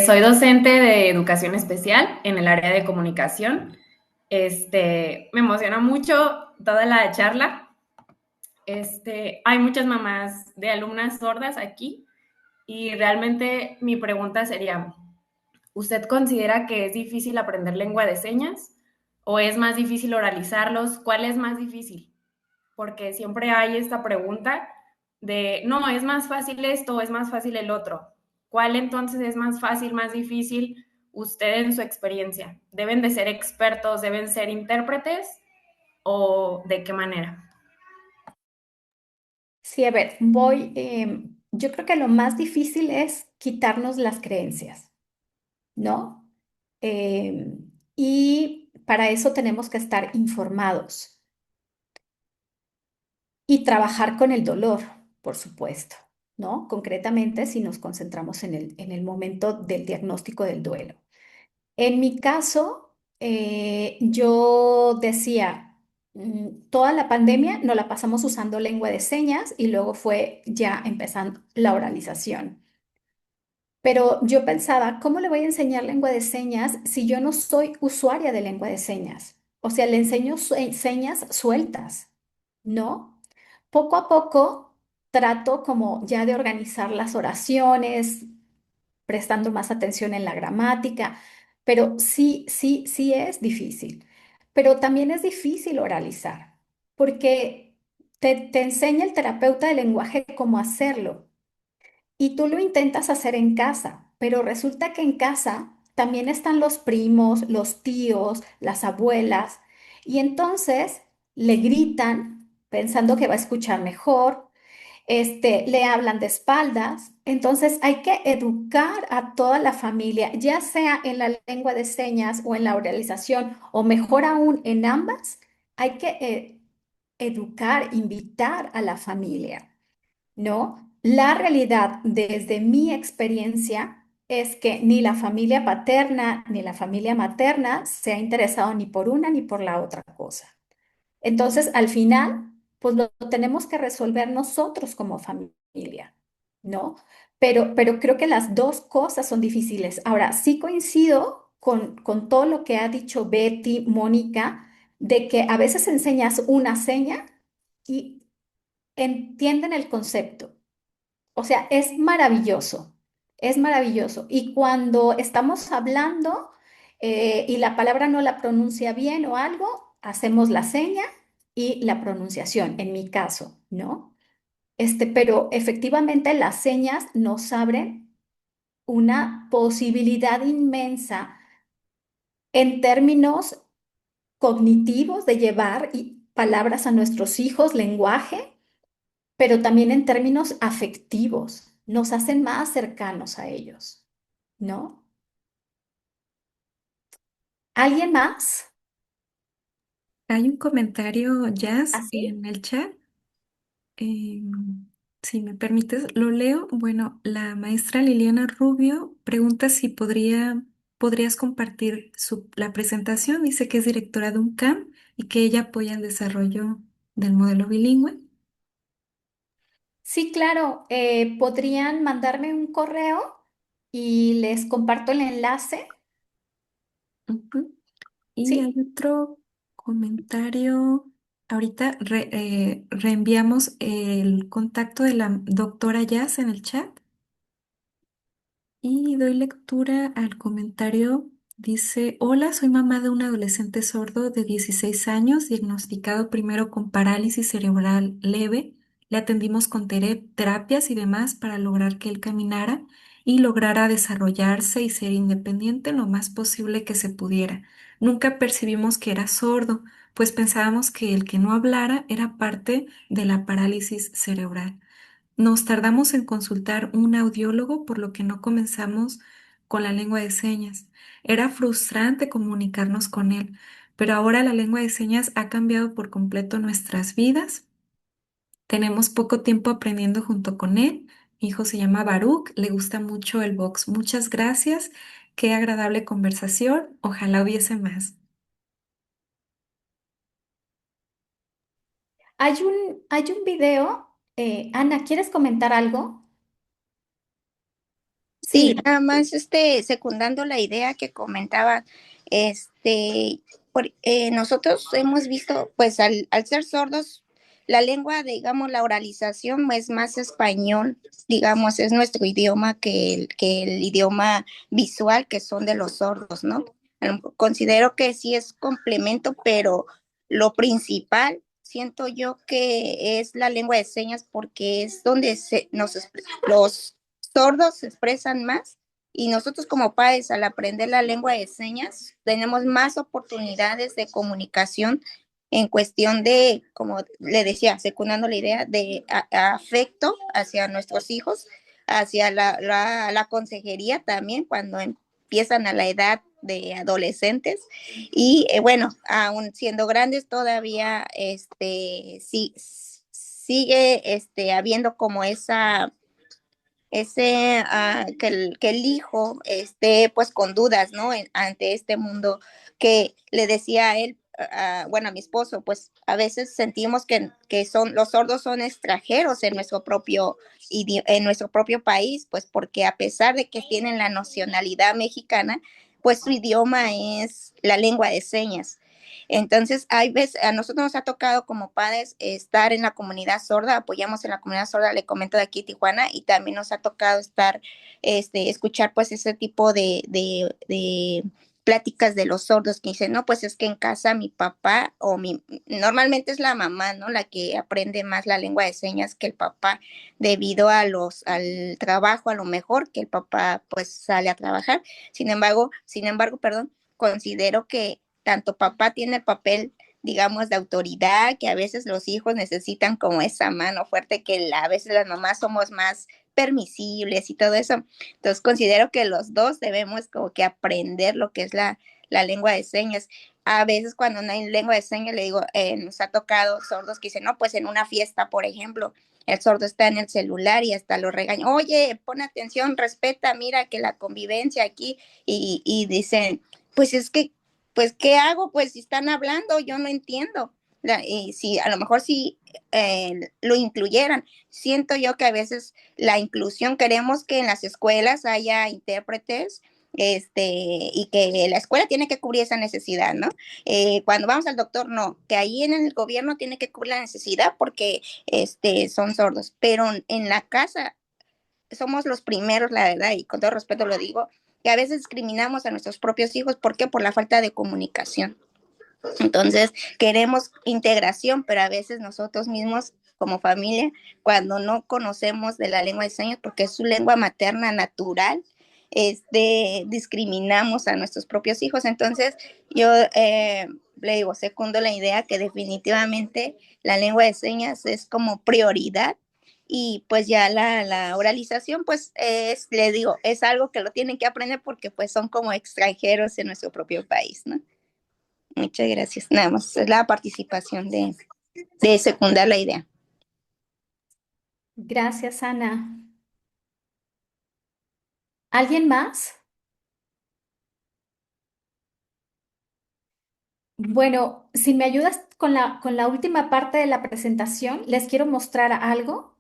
Soy docente de educación especial en el área de comunicación. Me emociona mucho toda la charla. Hay muchas mamás de alumnas sordas aquí y realmente mi pregunta sería, ¿usted considera que es difícil aprender lengua de señas o es más difícil oralizarlos? ¿Cuál es más difícil? Porque siempre hay esta pregunta de, no, es más fácil esto o es más fácil el otro. ¿Cuál entonces es más fácil, más difícil? Usted en su experiencia. ¿Deben de ser expertos, deben ser intérpretes o de qué manera? Sí, a ver, yo creo que lo más difícil es quitarnos las creencias, ¿no? Y para eso tenemos que estar informados y trabajar con el dolor, por supuesto, ¿no? Concretamente, si nos concentramos en el momento del diagnóstico del duelo. En mi caso, yo decía, toda la pandemia nos la pasamos usando lengua de señas y luego fue ya empezando la oralización. Pero yo pensaba, ¿cómo le voy a enseñar lengua de señas si yo no soy usuaria de lengua de señas? O sea, le enseño señas sueltas, ¿no? Poco a poco trato como ya de organizar las oraciones, prestando más atención en la gramática, pero sí es difícil. Pero también es difícil oralizar, porque te enseña el terapeuta del lenguaje cómo hacerlo y tú lo intentas hacer en casa, pero resulta que en casa también están los primos, los tíos, las abuelas, y entonces le gritan pensando que va a escuchar mejor, le hablan de espaldas. Entonces hay que educar a toda la familia, ya sea en la lengua de señas o en la oralización, o mejor aún en ambas. Hay que educar, invitar a la familia, ¿no? La realidad desde mi experiencia es que ni la familia paterna ni la familia materna se ha interesado ni por una ni por la otra cosa. Entonces, al final, pues lo tenemos que resolver nosotros como familia, ¿no? Pero creo que las dos cosas son difíciles. Ahora, sí coincido con todo lo que ha dicho Betty, Mónica, de que a veces enseñas una seña y entienden el concepto. O sea, es maravilloso, es maravilloso. Y cuando estamos hablando y la palabra no la pronuncia bien o algo, hacemos la seña y la pronunciación, en mi caso, ¿no? Pero efectivamente las señas nos abren una posibilidad inmensa en términos cognitivos de llevar palabras a nuestros hijos, lenguaje, pero también en términos afectivos, nos hacen más cercanos a ellos, ¿no? ¿Alguien más? Hay un comentario, Jazz, ¿Así? en el chat. Eh, si me permites, lo leo. Bueno, la maestra Liliana Rubio pregunta si podrías compartir la presentación. Dice que es directora de UNCAM y que ella apoya el desarrollo del modelo bilingüe. Sí, claro. ¿Podrían mandarme un correo y les comparto el enlace? Ujú. Y hay Sí. otro comentario. Ahorita reenviamos el contacto de la doctora Jazz en el chat. Y doy lectura al comentario. Dice, hola, soy mamá de un adolescente sordo de 16 años, diagnosticado primero con parálisis cerebral leve. Le atendimos con terapias y demás para lograr que él caminara y lograra desarrollarse y ser independiente lo más posible que se pudiera. Nunca percibimos que era sordo, pues pensábamos que el que no hablara era parte de la parálisis cerebral. Nos tardamos en consultar un audiólogo, por lo que no comenzamos con la lengua de señas. Era frustrante comunicarnos con él, pero ahora la lengua de señas ha cambiado por completo nuestras vidas. Tenemos poco tiempo aprendiendo junto con él. Mi hijo se llama Baruch, le gusta mucho el box. Muchas gracias. Qué agradable conversación. Ojalá hubiese más. Hay un video. Ana, ¿quieres comentar algo? Sí, Sí. nada más secundando la idea que comentaba, nosotros hemos visto, pues al ser sordos, la lengua, digamos, la oralización es más español, digamos, es nuestro idioma que el idioma visual que son de los sordos, ¿no? Considero que sí es complemento, pero lo principal siento yo que es la lengua de señas porque es donde los sordos se expresan más y nosotros como padres al aprender la lengua de señas tenemos más oportunidades de comunicación en cuestión de, como le decía, secundando la idea de afecto hacia nuestros hijos, hacia la consejería también cuando empiezan a la edad de adolescentes y bueno, aún siendo grandes todavía sí, sigue habiendo como que el hijo esté pues con dudas, ¿no? Ante este mundo que le decía a él, bueno, a mi esposo, pues a veces sentimos que los sordos son extranjeros en nuestro propio país, pues porque a pesar de que tienen la nacionalidad mexicana, pues su idioma es la lengua de señas. Entonces, hay veces, a nosotros nos ha tocado como padres estar en la comunidad sorda, apoyamos en la comunidad sorda, le comento de aquí Tijuana, y también nos ha tocado estar, escuchar pues ese tipo de pláticas de los sordos que dicen, no, pues es que en casa mi papá normalmente es la mamá, ¿no? La que aprende más la lengua de señas que el papá, debido al trabajo, a lo mejor que el papá pues sale a trabajar. Perdón, considero que tanto papá tiene el papel, digamos, de autoridad, que a veces los hijos necesitan como esa mano fuerte que a veces las mamás somos más permisibles y todo eso. Entonces considero que los dos debemos como que aprender lo que es la lengua de señas. A veces cuando no hay lengua de señas, le digo, nos ha tocado sordos que dicen, no, pues en una fiesta, por ejemplo, el sordo está en el celular y hasta lo regaña, oye, pon atención, respeta, mira que la convivencia aquí, y dicen, pues es que pues, ¿qué hago? Pues si están hablando, yo no entiendo. Y si a lo mejor si lo incluyeran, siento yo que a veces la inclusión queremos que en las escuelas haya intérpretes, y que la escuela tiene que cubrir esa necesidad, ¿no? Cuando vamos al doctor, no, que ahí en el gobierno tiene que cubrir la necesidad porque son sordos, pero en la casa somos los primeros, la verdad, y con todo respeto lo digo, que a veces discriminamos a nuestros propios hijos. ¿Por qué? Por la falta de comunicación. Entonces, queremos integración, pero a veces nosotros mismos, como familia, cuando no conocemos de la lengua de señas, porque es su lengua materna natural, discriminamos a nuestros propios hijos. Entonces, yo le digo, secundo la idea que definitivamente la lengua de señas es como prioridad y pues ya la oralización, pues le digo, es algo que lo tienen que aprender porque pues son como extranjeros en nuestro propio país, ¿no? Muchas gracias. Nada más es la participación de secundar la idea. Gracias, Ana. ¿Alguien más? Bueno, si me ayudas con la última parte de la presentación, les quiero mostrar algo.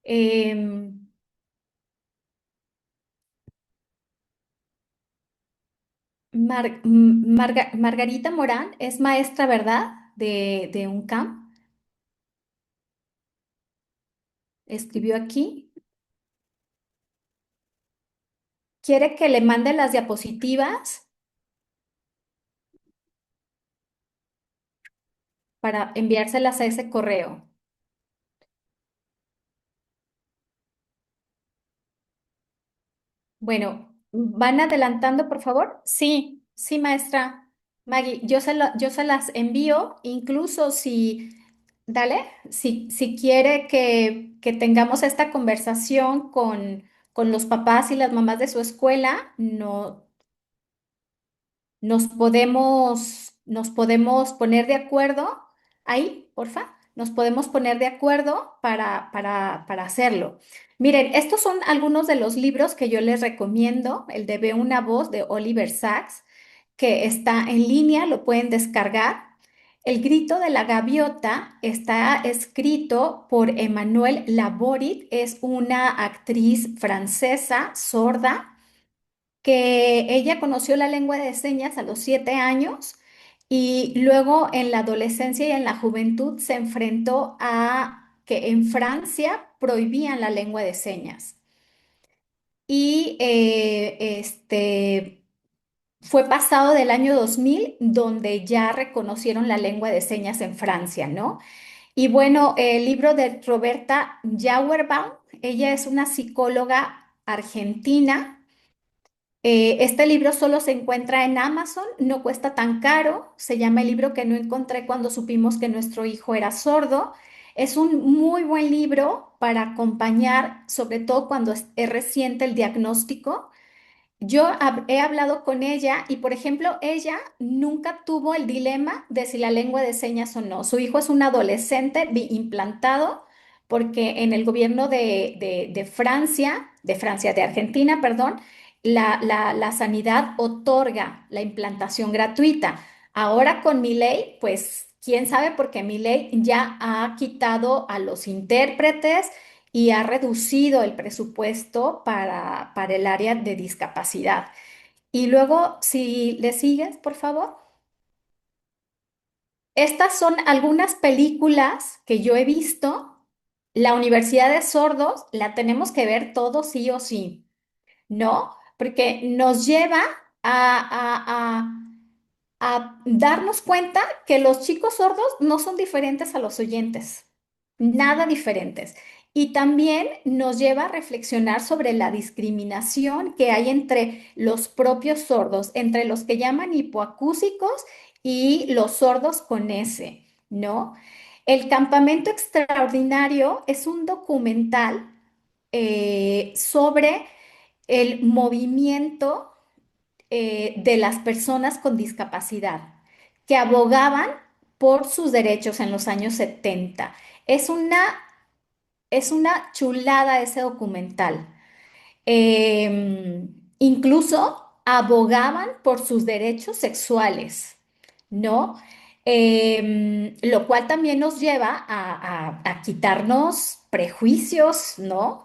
Em, Margarita Morán es maestra, ¿verdad? De UNCAM. Escribió aquí. ¿Quiere que le mande las diapositivas para enviárselas a ese correo? Bueno, ¿van adelantando, por favor? Sí, sí, maestra Maggie, yo se las envío, incluso si, dale, si quiere que tengamos esta conversación con los papás y las mamás de su escuela, no, nos podemos poner de acuerdo ahí, porfa. Nos podemos poner de acuerdo para hacerlo. Miren, estos son algunos de los libros que yo les recomiendo. El de Ve una voz de Oliver Sacks, que está en línea, lo pueden descargar. El grito de la gaviota está escrito por Emmanuelle Laborit, es una actriz francesa sorda que ella conoció la lengua de señas a los 7 años y luego en la adolescencia y en la juventud se enfrentó a que en Francia prohibían la lengua de señas. Y fue pasado del año 2000 donde ya reconocieron la lengua de señas en Francia, ¿no? Y bueno, el libro de Roberta Jauerbaum, ella es una psicóloga argentina. Este libro solo se encuentra en Amazon, no cuesta tan caro, se llama El libro que no encontré cuando supimos que nuestro hijo era sordo. Es un muy buen libro para acompañar, sobre todo cuando es reciente el diagnóstico. Yo he hablado con ella y, por ejemplo, ella nunca tuvo el dilema de si la lengua de señas o no. Su hijo es un adolescente implantado porque en el gobierno de Francia, de Argentina, perdón, la sanidad otorga la implantación gratuita. Ahora con mi ley, pues quién sabe, porque mi ley ya ha quitado a los intérpretes y ha reducido el presupuesto para el área de discapacidad. Y luego, si le sigues, por favor. Estas son algunas películas que yo he visto. La Universidad de Sordos la tenemos que ver todos sí o sí, ¿no? Porque nos lleva a darnos cuenta que los chicos sordos no son diferentes a los oyentes, nada diferentes. Y también nos lleva a reflexionar sobre la discriminación que hay entre los propios sordos, entre los que llaman hipoacúsicos y los sordos con S, ¿no? El Campamento Extraordinario es un documental sobre el movimiento de las personas con discapacidad que abogaban por sus derechos en los años 70. Es una, es una chulada ese documental. Incluso abogaban por sus derechos sexuales, ¿no? Lo cual también nos lleva a quitarnos prejuicios, ¿no?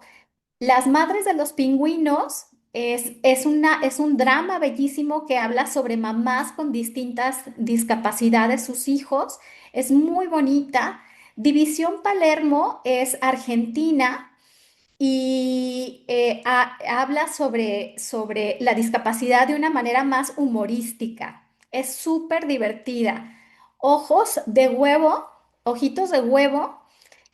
Las Madres de los Pingüinos es un drama bellísimo que habla sobre mamás con distintas discapacidades, sus hijos. Es muy bonita. División Palermo es argentina y habla sobre la discapacidad de una manera más humorística. Es súper divertida. Ojos de huevo, ojitos de huevo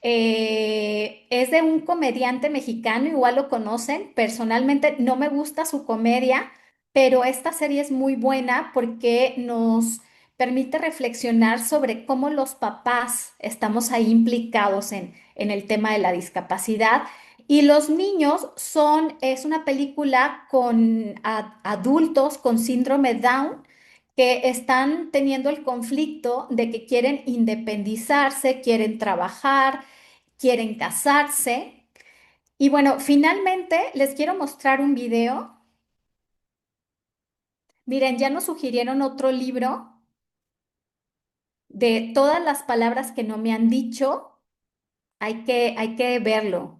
es de un comediante mexicano, igual lo conocen. Personalmente no me gusta su comedia, pero esta serie es muy buena porque nos permite reflexionar sobre cómo los papás estamos ahí implicados en el tema de la discapacidad. Y los niños es una película con adultos con síndrome Down que están teniendo el conflicto de que quieren independizarse, quieren trabajar, quieren casarse. Y bueno, finalmente les quiero mostrar un video. Miren, ya nos sugirieron otro libro de todas las palabras que no me han dicho. Hay que verlo,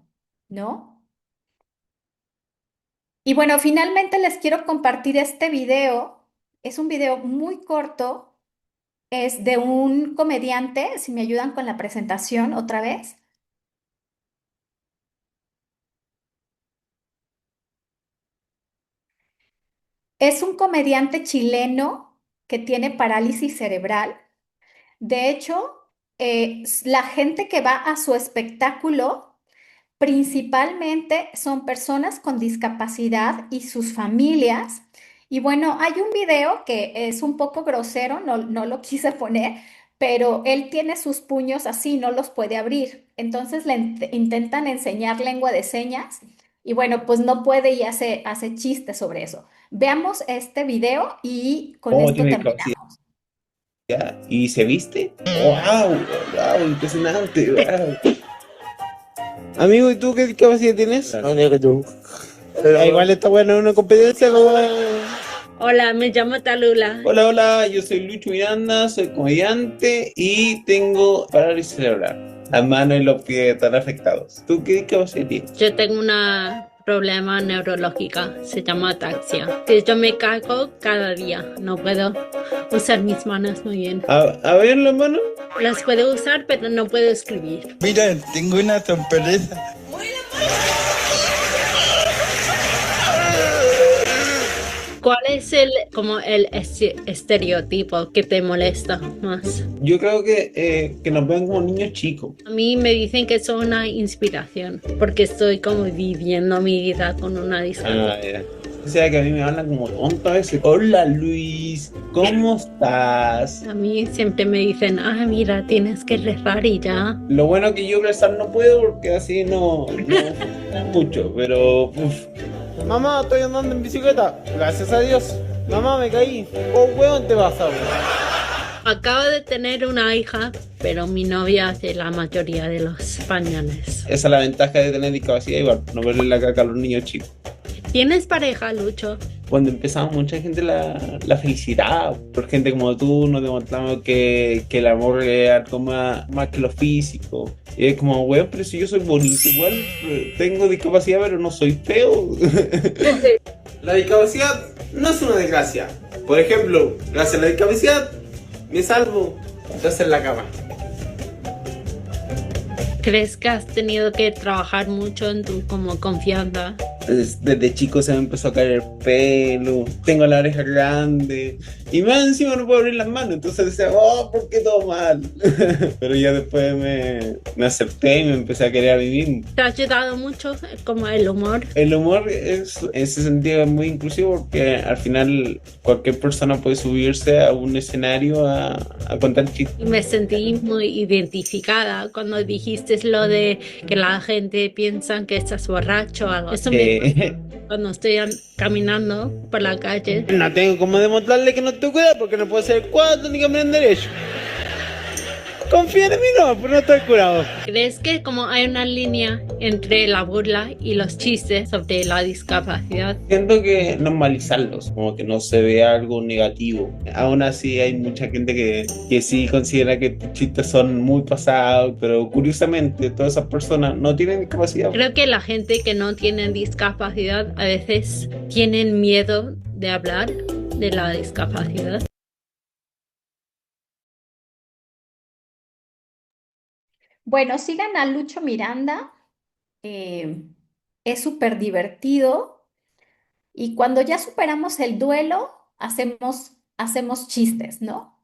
¿no? Y bueno, finalmente les quiero compartir este video. Es un video muy corto. Es de un comediante. Si me ayudan con la presentación otra vez. Es un comediante chileno que tiene parálisis cerebral. De hecho, la gente que va a su espectáculo principalmente son personas con discapacidad y sus familias. Y bueno, hay un video que es un poco grosero, no lo quise poner, pero él tiene sus puños así, no los puede abrir. Entonces le intentan enseñar lengua de señas y bueno, pues no puede y hace chistes sobre eso. Veamos este video y con Oh, esto tiene discapacidad terminamos. y se viste. ¡Wow! ¡Wow! Impresionante. ¡Wow! Amigo, ¿y tú qué discapacidad tienes? No, que tú. Igual está bueno una competencia como... Hola, me llamo Talula. Hola, hola, yo soy Lucho Miranda, soy comediante y tengo parálisis cerebral. Las manos y los pies están afectados. ¿Tú qué discapacidad tienes? Yo tengo una problema neurológica, se llama ataxia. Que yo me caigo cada día, no puedo usar mis manos muy bien. A ver las manos. Las puedo usar, pero no puedo escribir. Mira, tengo una sorpresa. ¿Cuál es el estereotipo que te molesta más? Yo creo que nos ven como niños chicos. A mí me dicen que soy una inspiración, porque estoy como viviendo mi vida con una discapacidad. Ya. O sea que a mí me hablan como tonto a veces. Hola Luis, ¿cómo estás? A mí siempre me dicen, mira, tienes que rezar y ya. Lo bueno que yo rezar no puedo porque así no mucho, pero uf. Mamá, estoy andando en bicicleta. Gracias a Dios. Mamá, me caí. Oh, weón, te vas a ver. Acabo de tener una hija, pero mi novia hace la mayoría de los pañales. Esa es la ventaja de tener discapacidad, igual, no verle la caca a los niños chicos. ¿Tienes pareja, Lucho? Cuando empezamos, mucha gente la felicidad. Por gente como tú, nos demostramos que el amor es algo más que lo físico. Y es como, weón, pero si yo soy bonito, igual tengo discapacidad, pero no soy feo. La discapacidad no es una desgracia. Por ejemplo, gracias a la discapacidad, me salvo de hacer la cama. ¿Crees que has tenido que trabajar mucho en tu como confianza? Desde chico se me empezó a caer el pelo, tengo la oreja grande y más encima no puedo abrir las manos, entonces decía, oh, ¿por qué todo mal? Pero ya después me acepté y me empecé a querer a mí mismo. ¿Te ha ayudado mucho como el humor? El humor es, en ese sentido es muy inclusivo porque al final cualquier persona puede subirse a un escenario a contar chistes. Y me sentí muy identificada cuando dijiste lo de que la gente piensa que estás borracho o algo. Eso me pasa cuando estoy caminando por la calle. No tengo como demostrarle que no te cuida porque no puedo hacer cuatro ni caminar derecho. Confía en mí, no, pero no estoy curado. ¿Crees que como hay una línea entre la burla y los chistes sobre la discapacidad? Siento que normalizarlos, como que no se vea algo negativo. Aún así hay mucha gente que sí considera que tus chistes son muy pasados, pero curiosamente todas esas personas no tienen discapacidad. Creo que la gente que no tiene discapacidad a veces tienen miedo de hablar de la discapacidad. Bueno, sigan a Lucho Miranda. Es súper divertido. Y cuando ya superamos el duelo, hacemos chistes, ¿no?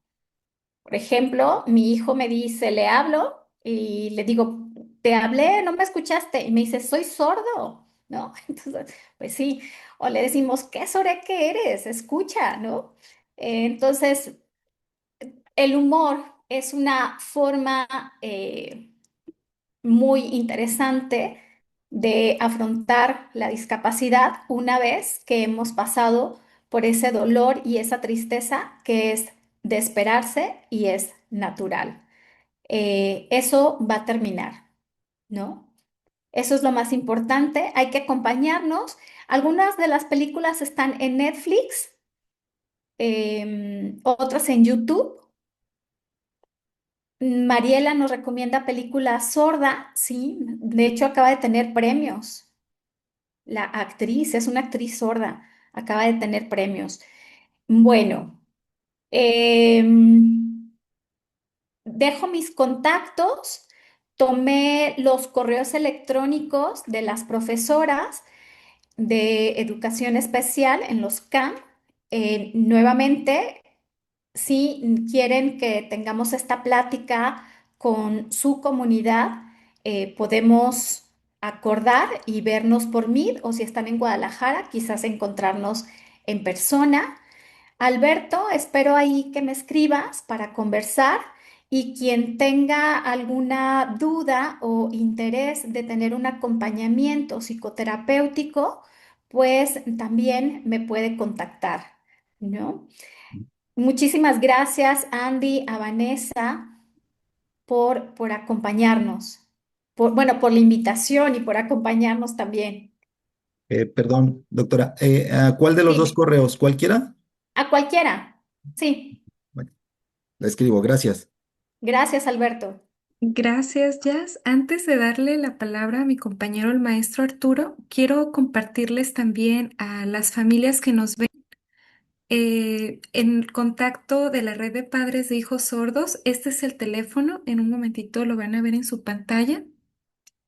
Por ejemplo, mi hijo me dice, le hablo y le digo, te hablé, no me escuchaste. Y me dice, soy sordo, ¿no? Entonces, pues sí. O le decimos, qué sordo que eres, escucha, ¿no? Entonces, el humor es una forma muy interesante de afrontar la discapacidad una vez que hemos pasado por ese dolor y esa tristeza que es de esperarse y es natural. Eso va a terminar, ¿no? Eso es lo más importante. Hay que acompañarnos. Algunas de las películas están en Netflix, otras en YouTube. Mariela nos recomienda película Sorda, sí, de hecho acaba de tener premios. La actriz es una actriz sorda, acaba de tener premios. Bueno, dejo mis contactos, tomé los correos electrónicos de las profesoras de educación especial en los CAM Nuevamente, si quieren que tengamos esta plática con su comunidad, podemos acordar y vernos por Meet o si están en Guadalajara, quizás encontrarnos en persona. Alberto, espero ahí que me escribas para conversar y quien tenga alguna duda o interés de tener un acompañamiento psicoterapéutico, pues también me puede contactar, ¿no? Muchísimas gracias, Andy, a Vanessa, por acompañarnos, bueno, por la invitación y por acompañarnos también. Perdón, doctora, ¿a cuál de los dos Dime, correos? ¿Cualquiera? a cualquiera. Sí, Bueno, la escribo, gracias. gracias, Alberto. Gracias, Jazz. Antes de darle la palabra a mi compañero el maestro Arturo, quiero compartirles también a las familias que nos ven en contacto de la red de padres de hijos sordos. Este es el teléfono, en un momentito lo van a ver en su pantalla.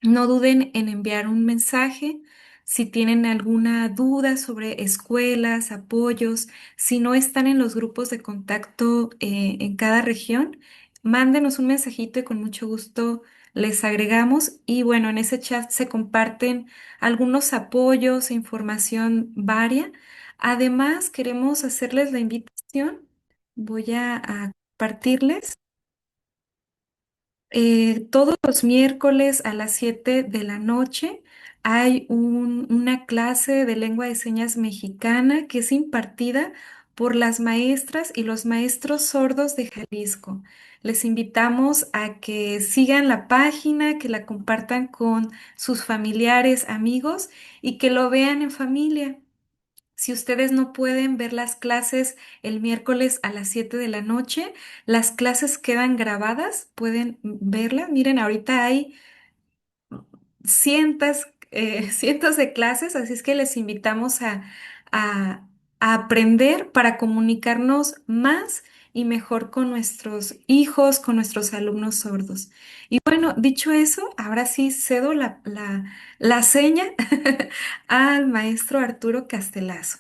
No duden en enviar un mensaje si tienen alguna duda sobre escuelas, apoyos, si no están en los grupos de contacto en cada región, mándenos un mensajito y con mucho gusto les agregamos. Y bueno, en ese chat se comparten algunos apoyos e información varia. Además, queremos hacerles la invitación. Voy a compartirles. Todos los miércoles a las 7 de la noche hay una clase de lengua de señas mexicana que es impartida por las maestras y los maestros sordos de Jalisco. Les invitamos a que sigan la página, que la compartan con sus familiares, amigos y que lo vean en familia. Si ustedes no pueden ver las clases el miércoles a las 7 de la noche, las clases quedan grabadas, pueden verlas. Miren, ahorita hay cientos, cientos de clases, así es que les invitamos a- a aprender para comunicarnos más y mejor con nuestros hijos, con nuestros alumnos sordos. Y bueno, dicho eso, ahora sí cedo la seña al maestro Arturo Castelazo.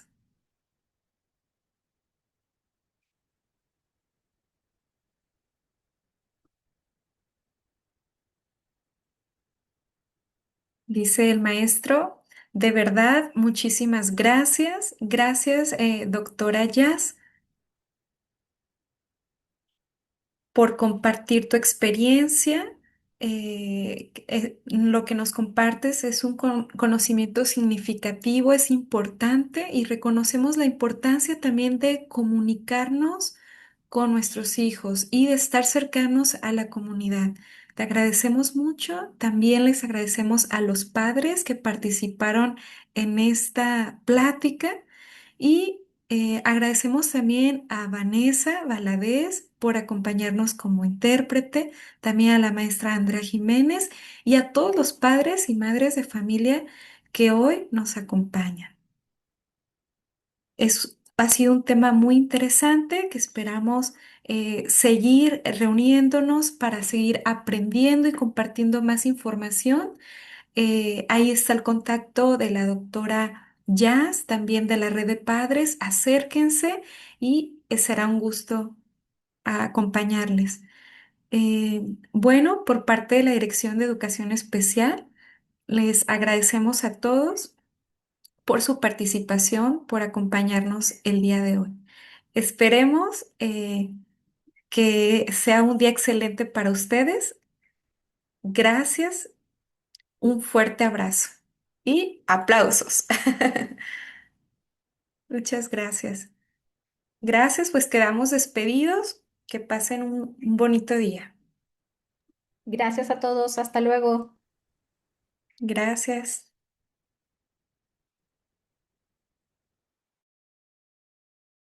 Dice el maestro, de verdad, muchísimas gracias. Gracias, doctora Jazz, por compartir tu experiencia. Lo que nos compartes es un conocimiento significativo, es importante y reconocemos la importancia también de comunicarnos con nuestros hijos y de estar cercanos a la comunidad. Te agradecemos mucho. También les agradecemos a los padres que participaron en esta plática y agradecemos también a Vanessa Valadez por acompañarnos como intérprete, también a la maestra Andrea Jiménez y a todos los padres y madres de familia que hoy nos acompañan. Ha sido un tema muy interesante que esperamos seguir reuniéndonos para seguir aprendiendo y compartiendo más información. Ahí está el contacto de la doctora Jazz, también de la red de padres. Acérquense y será un gusto acompañarles. Eh, bueno, por parte de la Dirección de Educación Especial, les agradecemos a todos por su participación, por acompañarnos el día de hoy. Esperemos que sea un día excelente para ustedes. Gracias, un fuerte abrazo y aplausos. Muchas gracias. Gracias, pues quedamos despedidos. Que pasen un bonito día. Gracias a todos. Hasta luego. Gracias.